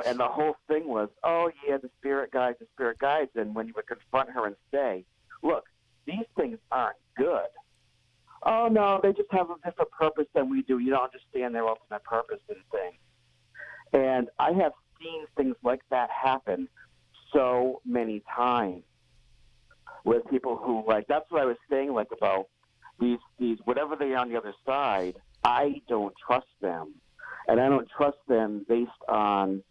[SPEAKER 7] And the whole thing was, oh, yeah, the spirit guides. And when you would confront her and say, look, these things aren't good. Oh, no, they just have a different purpose than we do. You don't understand their ultimate purpose and things. And I have seen things like that happen so many times with people who, like, that's what I was saying, like, about these whatever they are on the other side, I don't trust them. And I don't trust them based on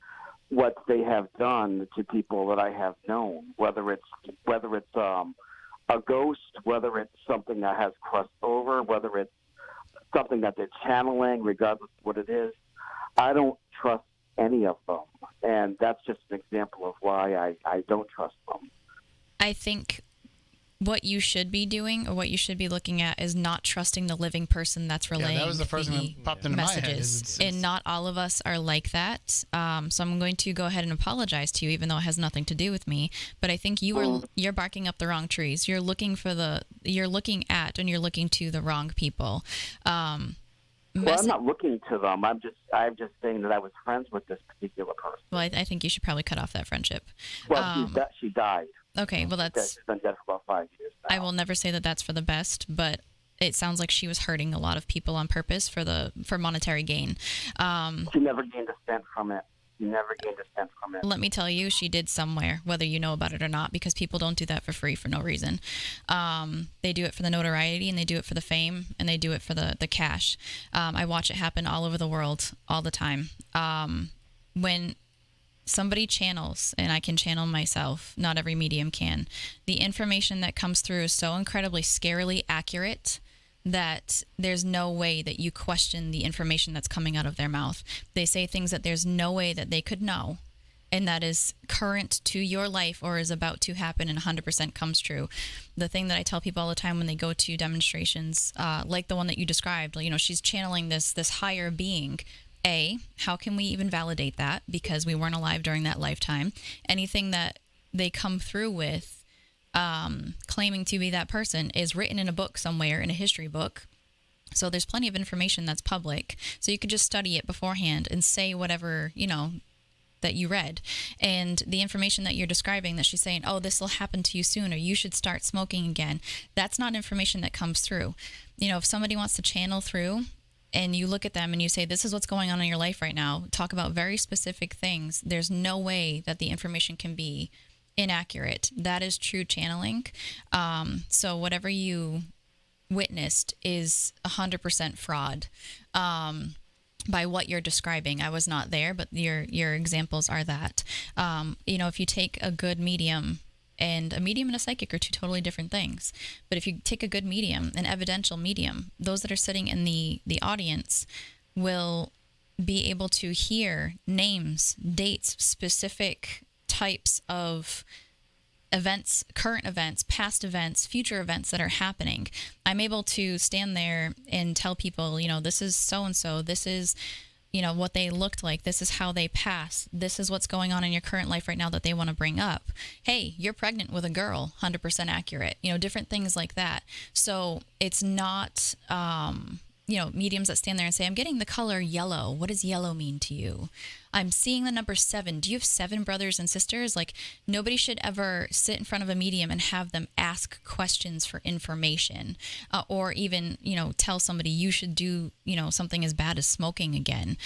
[SPEAKER 7] what they have done to people that I have known, whether it's a ghost, whether it's something that has crossed over, whether it's something that they're channeling, regardless of what it is. I don't trust any of them. And that's just an example of why I don't trust them.
[SPEAKER 5] I think what you should be doing or what you should be looking at is not trusting the living person that's relaying
[SPEAKER 2] that was the first thing that popped into my head.
[SPEAKER 5] messages. And not all of us are like that. So I'm going to go ahead and apologize to you, even though it has nothing to do with me. But I think you're barking up the wrong trees. You're looking at and you're looking to the wrong people.
[SPEAKER 7] Well, I'm not looking to them. I'm just saying that I was friends with this particular person.
[SPEAKER 5] Well, I think you should probably cut off that friendship.
[SPEAKER 7] Well, she died.
[SPEAKER 5] Okay, well,
[SPEAKER 7] She's been dead for about 5 years now.
[SPEAKER 5] I will never say that that's for the best, but it sounds like she was hurting a lot of people on purpose for monetary gain.
[SPEAKER 7] She never gained a cent from it.
[SPEAKER 5] Let me tell you, she did somewhere, whether you know about it or not, because people don't do that for free for no reason. They do it for the notoriety, and they do it for the fame, and they do it for the cash. I watch it happen all over the world all the time. When somebody channels, and I can channel myself, not every medium can, the information that comes through is so incredibly scarily accurate that there's no way that you question the information that's coming out of their mouth. They say things that there's no way that they could know, and that is current to your life or is about to happen and 100% comes true. The thing that I tell people all the time when they go to demonstrations, like the one that you described, she's channeling this higher being. How can we even validate that? Because we weren't alive during that lifetime. Anything that they come through with, claiming to be that person, is written in a book somewhere, in a history book. So there's plenty of information that's public. So you could just study it beforehand and say whatever, that you read. And the information that you're describing, that she's saying, oh, this will happen to you soon, or you should start smoking again, that's not information that comes through. If somebody wants to channel through, and you look at them and you say, this is what's going on in your life right now, talk about very specific things, there's no way that the information can be inaccurate. That is true channeling. So whatever you witnessed is 100% fraud by what you're describing. I was not there, but your examples are that. If you take a good medium, and a medium and a psychic are two totally different things. But if you take a good medium, an evidential medium, those that are sitting in the audience will be able to hear names, dates, specific types of events, current events, past events, future events that are happening. I'm able to stand there and tell people, this is so-and-so, this is, what they looked like, this is how they pass, this is what's going on in your current life right now that they want to bring up. Hey, you're pregnant with a girl, 100% accurate, different things like that. So it's not, mediums that stand there and say, I'm getting the color yellow. What does yellow mean to you? I'm seeing the number 7. Do you have 7 brothers and sisters? Like, nobody should ever sit in front of a medium and have them ask questions for information, or even, tell somebody you should do, something as bad as smoking again.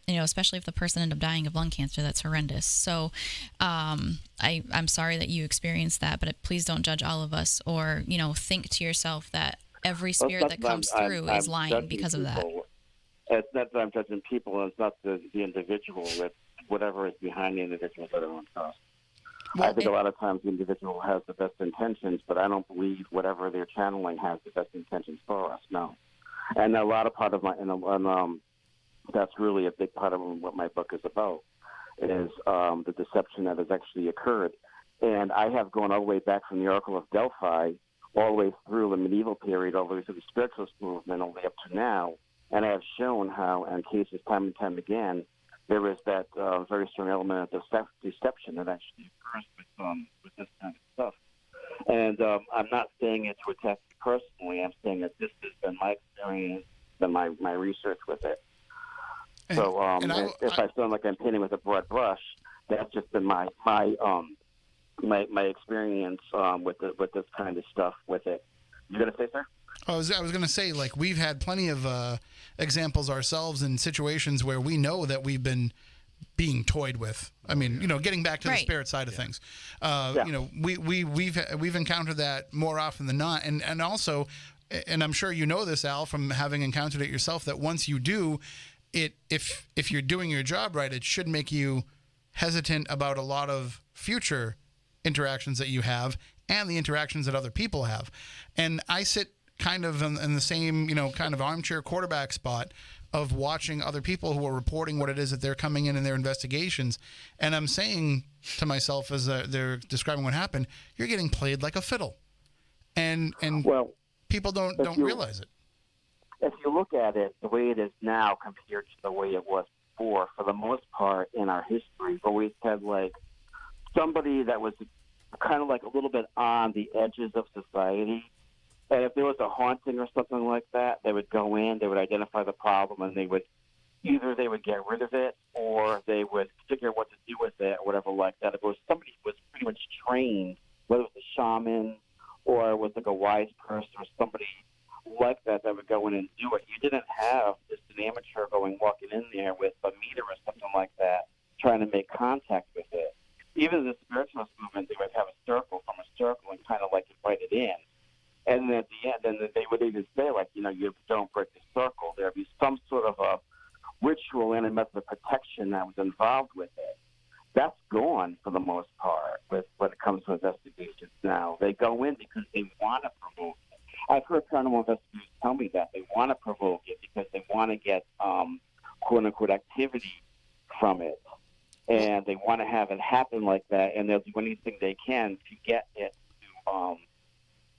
[SPEAKER 5] Especially if the person ended up dying of lung cancer, that's horrendous. So, I'm sorry that you experienced that, but please don't judge all of us, or, think to yourself that every spirit that comes through is lying because of that.
[SPEAKER 7] It's not that I'm judging people, and it's not the individual. It's whatever is behind the individual that everyone trusts. I think a lot of times the individual has the best intentions, but I don't believe whatever they're channeling has the best intentions for us, no. And a lot of part of my, that's really a big part of what my book is about, is the deception that has actually occurred. And I have gone all the way back from the Oracle of Delphi, all the way through the medieval period, all the way through the spiritualist movement, all the way up to now. And I have shown how, in cases time and time again, there is that very strong element of deception that actually occurs with this kind of stuff. And I'm not saying it to attack you personally. I'm saying that this has been my experience, been my research with it. So if I sound like I'm painting with a broad brush, that's just been my experience with this kind of stuff with it. You gonna say, sir?
[SPEAKER 2] I was going to say, like, we've had plenty of examples ourselves in situations where we know that we've been being toyed with. I mean, getting back to the spirit side of things. We've encountered that more often than not, and also, and I'm sure you know this, Al, from having encountered it yourself, that once you do it, if you're doing your job right, it should make you hesitant about a lot of future interactions that you have and the interactions that other people have. And I sit kind of in the same, kind of armchair quarterback spot of watching other people who are reporting what it is that they're coming in their investigations. And I'm saying to myself as they're describing what happened, you're getting played like a fiddle. And people don't realize it.
[SPEAKER 7] If you look at it the way it is now compared to the way it was before, for the most part in our history, we've always had like somebody that was kind of like a little bit on the edges of society And if there was a haunting or something like that, they would go in, they would identify the problem, and they would get rid of it or they would figure out what to do with it or whatever like that. If it was somebody who was pretty much trained, whether it was a shaman or it was like a wise person or somebody like that would go in and do it. You didn't have just an amateur walking in there with a meter or something like that trying to make contact with it. Even in the spiritualist movement, they would have a circle from a circle and kind of like invite it in. And then at the end, then they would even say, like, you don't break the circle. There would be some sort of a ritual and a method of protection that was involved with it. That's gone for the most part when it comes to investigations now. They go in because they want to provoke it. I've heard paranormal investigators tell me that they want to provoke it because they want to get quote-unquote activity from it. And they want to have it happen like that, and they'll do anything they can to get it to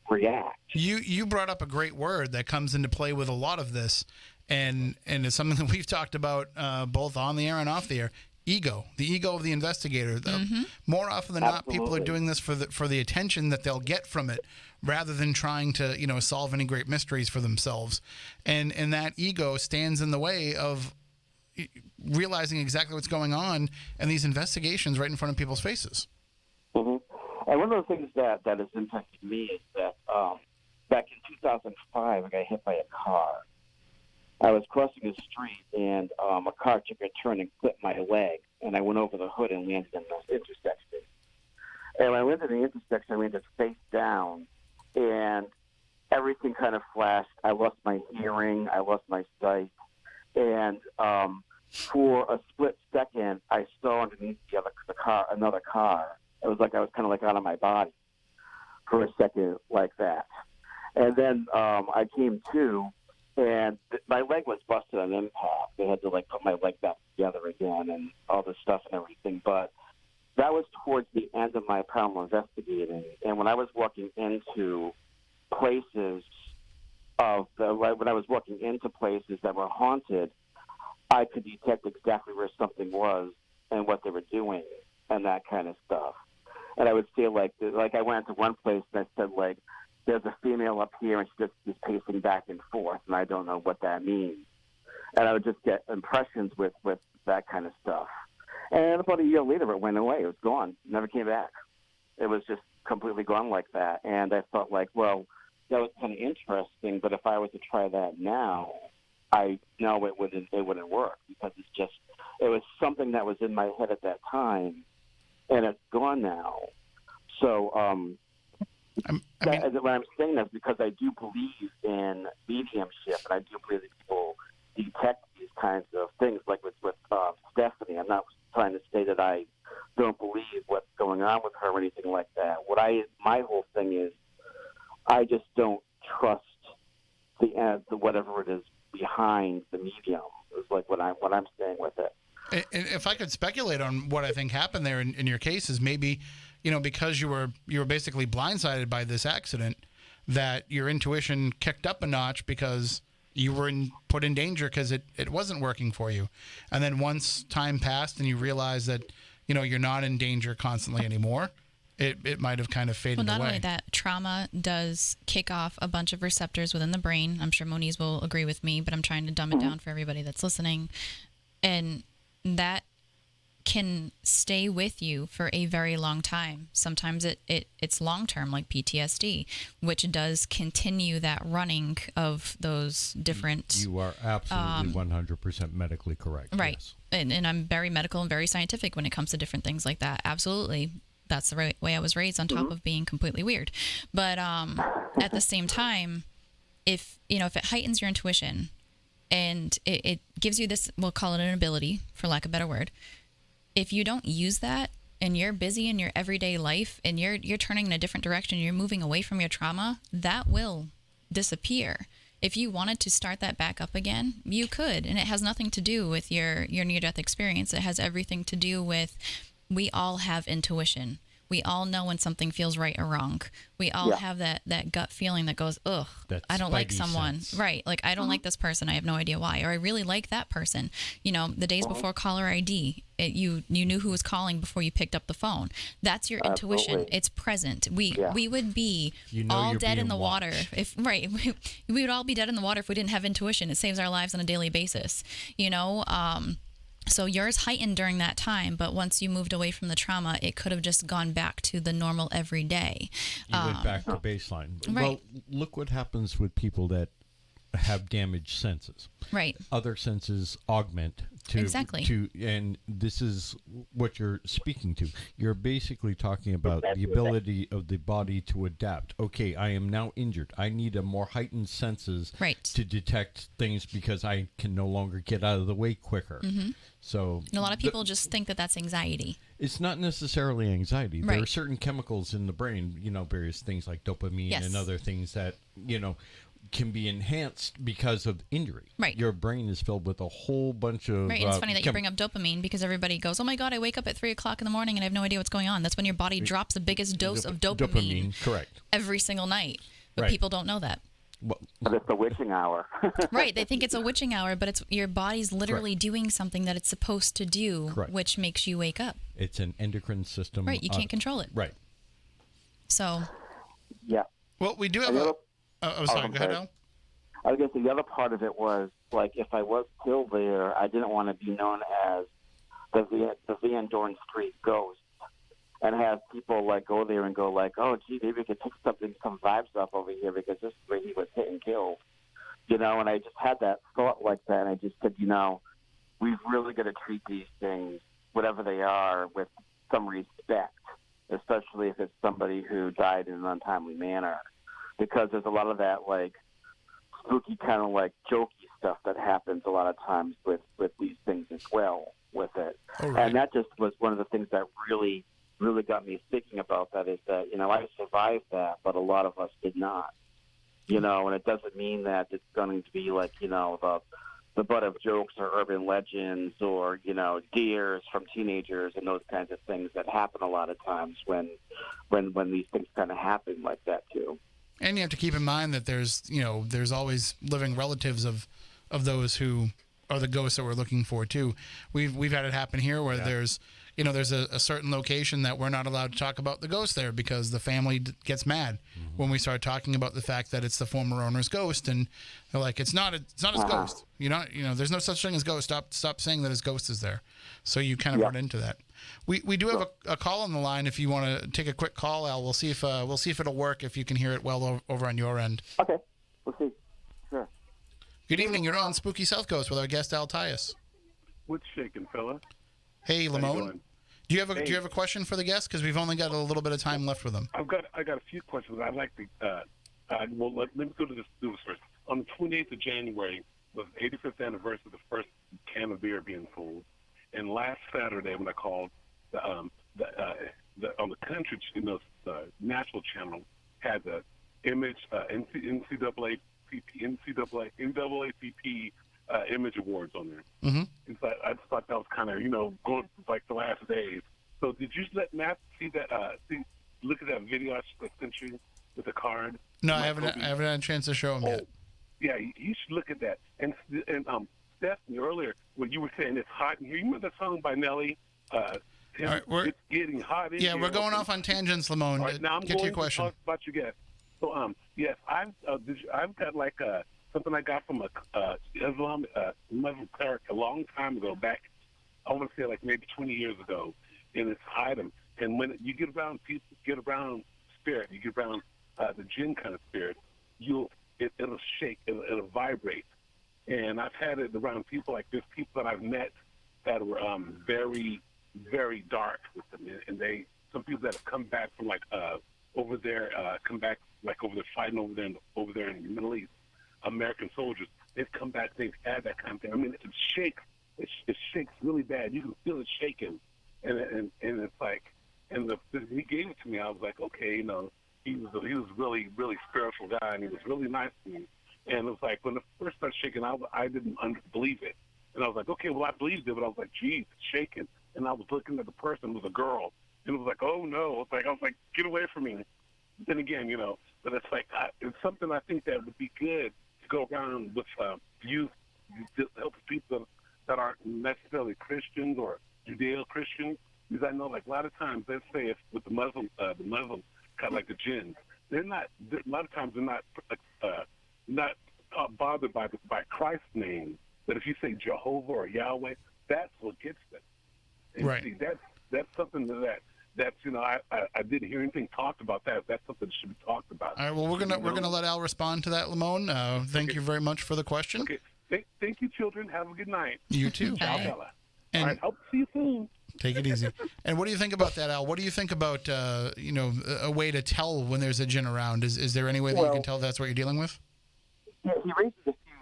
[SPEAKER 7] react.
[SPEAKER 2] You brought up a great word that comes into play with a lot of this, and it's something that we've talked about both on the air and off the air. Ego, the ego of the investigator. More often than not, people are doing this for the attention that they'll get from it, rather than trying to solve any great mysteries for themselves. And that ego stands in the way of realizing exactly what's going on and these investigations right in front of people's faces.
[SPEAKER 7] Mm-hmm. And one of the things that has impacted me is that back in 2005, I got hit by a car. I was crossing a street, and a car took a turn and clipped my leg, and I went over the hood and landed in the intersection. And when I landed in the intersection, I landed face down, and everything kind of flashed. I lost my hearing. I lost my sight. And for a split second, I saw underneath the car another car. It was like I was kind of like out of my body for a second like that. And then I came to, and my leg was busted on impact. They had to put my leg back together again and all this stuff and everything. But that was towards the end of my paranormal investigating. And when I was walking into places when I was walking into places that were haunted, I could detect exactly where something was and what they were doing and that kind of stuff. And I would feel like I went to one place and I said, there's a female up here and she just is pacing back and forth, and I don't know what that means. And I would just get impressions with that kind of stuff. And about a year later, it went away. It was gone. Never came back. It was just completely gone like that. And I felt like, well, that was kind of interesting, but if I were to try that now, I know it wouldn't work because it was something that was in my head at that time, and it's gone now. So when I'm saying that, because I do believe in mediumship, and I do believe that people detect these kinds of things, like with Stephanie. I'm not trying to say that I don't believe what's going on with her or anything like that. My whole thing is, I just don't trust the whatever it is behind the medium. Is like what I'm saying with it.
[SPEAKER 2] And if I could speculate on what I think happened there in your case is maybe, because you were basically blindsided by this accident, that your intuition kicked up a notch because you were put in danger because it wasn't working for you. And then once time passed and you realized that, you're not in danger constantly anymore, it might have kind of faded away.
[SPEAKER 5] Well, not only that, trauma does kick off a bunch of receptors within the brain. I'm sure Moniz will agree with me, but I'm trying to dumb it down for everybody that's listening. And that can stay with you for a very long time. Sometimes it's long-term, like PTSD, which does continue that running of those different...
[SPEAKER 6] You are absolutely 100% medically correct.
[SPEAKER 5] Right.
[SPEAKER 6] Yes.
[SPEAKER 5] And I'm very medical and very scientific when it comes to different things like that. Absolutely. That's the right way I was raised, on top of being completely weird. But at the same time, if it heightens your intuition and it gives you this, we'll call it an ability, for lack of a better word, if you don't use that and you're busy in your everyday life and you're turning in a different direction, you're moving away from your trauma, that will disappear. If you wanted to start that back up again, you could. And it has nothing to do with your near-death experience. It has everything to do with, we all have intuition. We all know when something feels right or wrong. We all have that gut feeling that goes, ugh, I don't like someone.
[SPEAKER 6] Sense.
[SPEAKER 5] Right. Like, I don't like this person. I have no idea why. Or I really like that person. You know, the days before caller ID, you knew who was calling before you picked up the phone. That's your intuition. It's present. We would be all dead in the water if we would all be dead in the water if we didn't have intuition. It saves our lives on a daily basis. You know, so yours heightened during that time, but once you moved away from the trauma, it could have just gone back to the normal everyday.
[SPEAKER 6] You went back to baseline.
[SPEAKER 5] Right.
[SPEAKER 6] Well, look what happens with people that have damaged senses.
[SPEAKER 5] Right.
[SPEAKER 6] Other senses augment to and this is what you're speaking to. You're basically talking about the ability of the body to adapt. Okay, I am now injured. I need a more heightened senses to detect things because I can no longer get out of the way quicker.
[SPEAKER 5] Mm-hmm.
[SPEAKER 6] So
[SPEAKER 5] and a lot of people just think that that's anxiety.
[SPEAKER 6] It's not necessarily anxiety. There are certain chemicals in the brain, you know, various things like dopamine and other things that, you know, can be enhanced because of injury.
[SPEAKER 5] Right.
[SPEAKER 6] Your brain is filled with a whole bunch of...
[SPEAKER 5] Right, and it's funny that you bring up dopamine because everybody goes, oh my God, I wake up at 3 o'clock in the morning and I have no idea what's going on. That's when your body drops the biggest dose of dopamine.
[SPEAKER 6] Correct.
[SPEAKER 5] Every single night. But people don't know that.
[SPEAKER 7] But it's the witching hour.
[SPEAKER 5] Right, they think it's a witching hour, but it's your body's literally doing something that it's supposed to do, which makes you wake up.
[SPEAKER 6] It's an endocrine system.
[SPEAKER 5] Right, you can't control it.
[SPEAKER 6] Right.
[SPEAKER 5] So.
[SPEAKER 7] Yeah.
[SPEAKER 2] Well, we do have sorry, go ahead, Al.
[SPEAKER 7] I guess the other part of it was, like, if I was still there, I didn't want to be known as the Van Dorn Street Ghost and have people, like, go there and go, like, oh, gee, maybe we could pick some vibes up over here because this is where he was hit and killed. You know, and I just had that thought like that, and I just said, you know, we've really got to treat these things, whatever they are, with some respect, especially if it's somebody who died in an untimely manner, because there's a lot of that, like, spooky kind of like jokey stuff that happens a lot of times with these things as well with it. And that just was one of the things that really got me thinking about that is that, you know, I survived that, but a lot of us did not, you know, and it doesn't mean that it's going to be like, you know, the butt of jokes or urban legends or, you know, dares from teenagers and those kinds of things that happen a lot of times when these things kind of happen like that too.
[SPEAKER 2] And you have to keep in mind that there's always living relatives of those who are the ghosts that we're looking for too. We've had it happen here where there's a certain location that we're not allowed to talk about the ghost there because the family gets mad when we start talking about the fact that it's the former owner's ghost, and they're like, it's not his ghost. There's no such thing as ghost. Stop saying that his ghost is there. So you kind of run into that. We do have a call on the line. If you want to take a quick call, Al, we'll see if it'll work. If you can hear it well over on your end.
[SPEAKER 7] Okay, we'll see. Sure.
[SPEAKER 2] Good evening. You're on Spooky South Coast with our guest Al Tyus.
[SPEAKER 3] What's shaking, fella?
[SPEAKER 2] Hey, Lamone. Do you have a question for the guest? Because we've only got a little bit of time left with them.
[SPEAKER 3] I got a few questions. I'd like to. Let me do this first. On the 28th of January was the 85th anniversary of the first can of beer being sold, and last Saturday when I called, on the country, the National Channel had the image NAACP Image Awards on there.
[SPEAKER 2] Mm-hmm.
[SPEAKER 3] And so I just thought that was kind of, going like the last days. So did you let Matt see that? Look at that video I sent you with the card.
[SPEAKER 2] No, I haven't had a chance to show him yet.
[SPEAKER 3] Yeah, you should look at that. And Stephanie, earlier when you were saying it's hot in here, you remember that song by Nelly?
[SPEAKER 2] All right,
[SPEAKER 3] it's getting hot in here.
[SPEAKER 2] Yeah, we're going off on tangents, Lamone.
[SPEAKER 3] All right, now I'm
[SPEAKER 2] Get
[SPEAKER 3] going
[SPEAKER 2] to your question.
[SPEAKER 3] talk about your guest. So yes, I've got like something I got from a Muslim cleric a long time ago, back I want to say like maybe 20 years ago, and it's item. And when you get around people, get around spirit, you get around the jinn kind of spirit, it'll shake, it'll vibrate. And I've had it around people like there's people that I've met that were very, very dark with them, and some people that have come back from like over there, come back like over there fighting over there in the Middle East. American soldiers, they've come back, they've had that kind of thing. I mean, it shakes. It shakes really bad. You can feel it shaking, and it's like, and he gave it to me. I was like, okay, he was really, really spiritual guy, and he was really nice to me. And it was like when it first started shaking, I didn't believe it, and I was like, okay, well I believed it, but I was like, geez, it's shaking. And I was looking at the person, it was a girl, And it was like, oh no, I was like, get away from me. Then again, but it's like it's something I think that would be good to go around with youth, to help people that aren't necessarily Christians or Judeo-Christians. Because I know, like, a lot of times, let's say if with the Muslim, kind of like the jinns, a lot of times they're not bothered by Christ's name. But if you say Jehovah or Yahweh, that's what gets them. And
[SPEAKER 2] Right.
[SPEAKER 3] see, that's something that's I didn't hear anything talked about that. That's something that should be talked about.
[SPEAKER 2] All right. Well, we're gonna let Al respond to that, Lamone. Thank you very much for the question.
[SPEAKER 3] Okay. Thank you, children. Have a good night.
[SPEAKER 2] You too.
[SPEAKER 3] Ciao,
[SPEAKER 5] Bye.
[SPEAKER 3] Bella.
[SPEAKER 2] And
[SPEAKER 3] All right. Hope to see you soon.
[SPEAKER 2] take it easy. And what do you think about that, Al? What do you think about a way to tell when there's a jinn around? Is there any way that you can tell that's what you're dealing with?
[SPEAKER 7] Yeah, he raises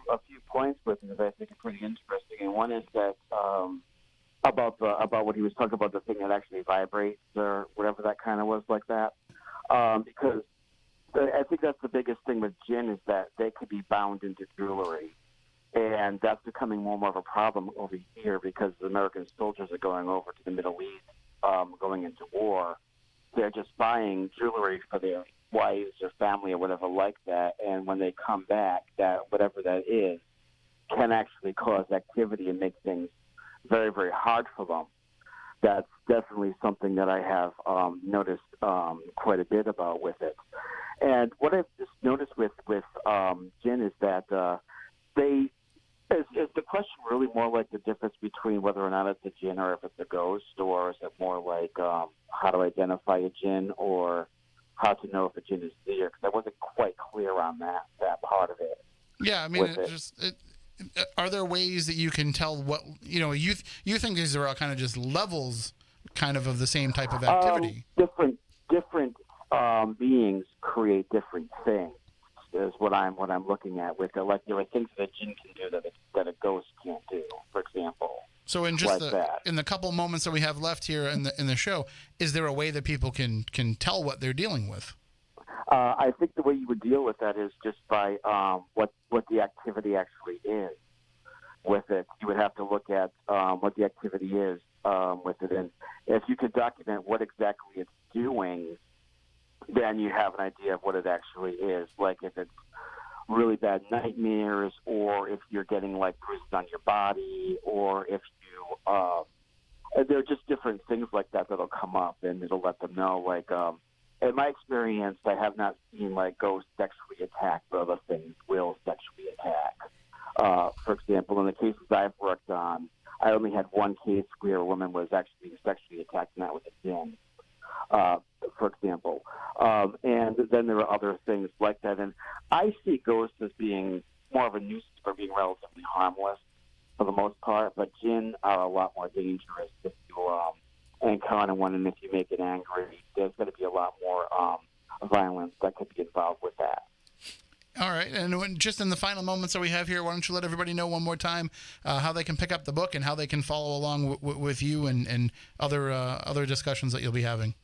[SPEAKER 7] a few points with me that I think are pretty interesting, and one is that about what he was talking about, the thing that actually vibrates or whatever that kind of was like that, because I think that's the biggest thing with jinn is that they could be bound into jewelry, and that's becoming more and more of a problem over here because the American soldiers are going over to the Middle East, going into war. They're just buying jewelry for their wives or family or whatever like that, and when they come back, that whatever that is can actually cause activity and make things very, very hard for them. That's definitely something that I have noticed quite a bit about with it. And what I've just noticed with jinn is that is the question really more like the difference between whether or not it's a jinn or if it's a ghost, or is it more like how to identify a jinn or how to know if a jinn is there? Because I wasn't quite clear on that part of it.
[SPEAKER 2] Yeah, I mean, are there ways that you can tell what you think these are all kind of just levels, kind of the same type of activity?
[SPEAKER 7] Different beings create different things. Is what I'm looking at with it. Like there are things that a jinn can do that a ghost can't do, for example.
[SPEAKER 2] So in just
[SPEAKER 7] like
[SPEAKER 2] in the couple moments that we have left here in the show, is there a way that people can tell what they're dealing with?
[SPEAKER 7] I think the way you would deal with that is just by what the activity actually is with it. You would have to look at what the activity is with it, and if you could document what exactly it's doing, then you have an idea of what it actually is. Like if it's really bad nightmares, or if you're getting like bruises on your body, or if you there are just different things like that that'll come up, and it'll let them know. Like in my experience, I have not seen like ghosts sexually attack, but other things will sexually attack. For example, in the cases I've worked on, I only had one case where a woman was actually being sexually attacked, and that was a jinn. For example. And then there are other things like that. And I see ghosts as being more of a nuisance for being relatively harmless for the most part, but jinn are a lot more dangerous if you encounter one, and if you make it angry, there's going to be a lot more violence that could be involved with that.
[SPEAKER 2] All right, and just in the final moments that we have here, why don't you let everybody know one more time how they can pick up the book and how they can follow along with you and other discussions that you'll be having?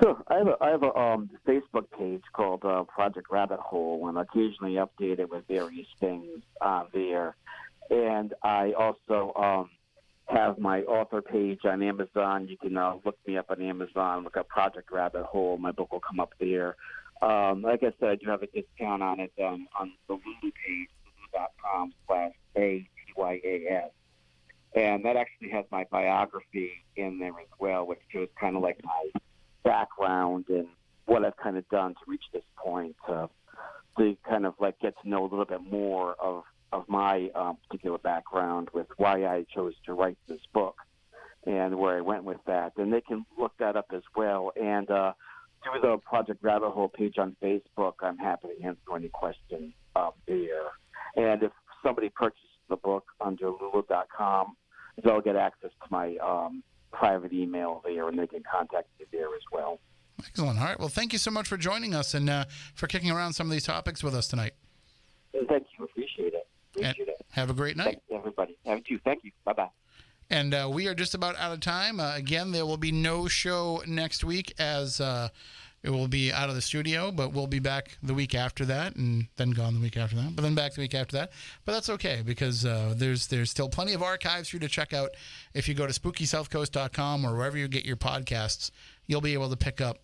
[SPEAKER 7] Sure. I have a Facebook page called Project Rabbit Hole, and occasionally update it with various things there. And I also have my author page on Amazon. You can look me up on Amazon, look up Project Rabbit Hole. My book will come up there. Like I said, I do have a discount on it on the Lulu page, lulu.com/ATYAS. And that actually has my biography in there as well, which shows kind of like my background and what I've kind of done to reach this point, to kind of like get to know a little bit more of my particular background with why I chose to write this book and where I went with that. And they can look that up as well. And through the Project Rabbit Hole page on Facebook, I'm happy to answer any questions there. And if somebody purchases the book under lulu.com, they'll get access to my private email there, and they can contact me there as well.
[SPEAKER 2] Excellent. All right. Well, thank you so much for joining us and for kicking around some of these topics with us tonight.
[SPEAKER 7] Thank you. Appreciate it.
[SPEAKER 2] Have a great night.
[SPEAKER 7] Thanks, everybody. Have you. Thank you. Bye-bye.
[SPEAKER 2] And we are just about out of time. Again, there will be no show next week as it will be out of the studio, but we'll be back the week after that, and then gone the week after that, but then back the week after that. But that's okay, because there's still plenty of archives for you to check out if you go to SpookySouthCoast.com or wherever you get your podcasts. you'll be able to pick up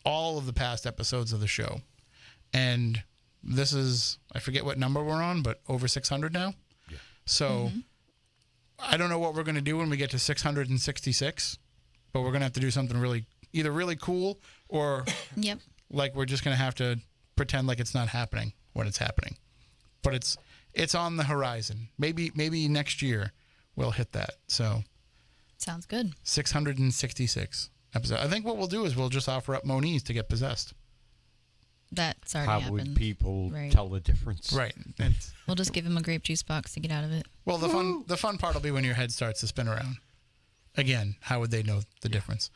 [SPEAKER 2] all of the past episodes of the show. And this is, I forget what number we're on, but over 600 now. Yeah. So I don't know what we're going to do when we get to 666, but we're going to have to do something either really cool or like we're just going to have to pretend like it's not happening when it's happening. But it's on the horizon. Maybe next year we'll hit that. So
[SPEAKER 5] sounds good.
[SPEAKER 2] 666 episodes. I think what we'll do is we'll just offer up Moniz to get possessed.
[SPEAKER 5] That's already
[SPEAKER 6] How
[SPEAKER 5] happened.
[SPEAKER 6] would people
[SPEAKER 5] Right.
[SPEAKER 6] tell the difference?
[SPEAKER 2] Right.
[SPEAKER 5] We'll just give him a grape juice box to get out of it.
[SPEAKER 2] Well, the fun part will be when your head starts to spin around. Again, how would they know the difference?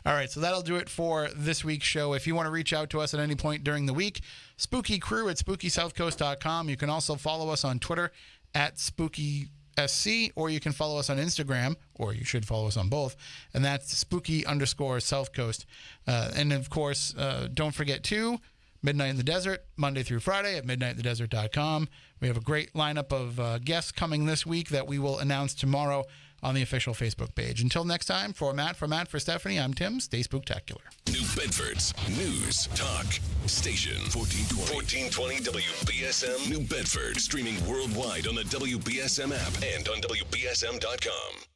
[SPEAKER 2] All right, so that'll do it for this week's show. If you want to reach out to us at any point during the week, spookycrew@spookysouthcoast.com. You can also follow us on Twitter at SpookySC, or you can follow us on Instagram, or you should follow us on both, and that's spooky_Southcoast. And, of course, don't forget to Midnight in the Desert, Monday through Friday at midnightinthedesert.com. We have a great lineup of guests coming this week that we will announce tomorrow on the official Facebook page. Until next time, for Matt, for Stephanie, I'm Tim. Stay spooktacular.
[SPEAKER 1] New Bedford's News Talk Station 1420 WBSM New Bedford, streaming worldwide on the WBSM app and on WBSM.com.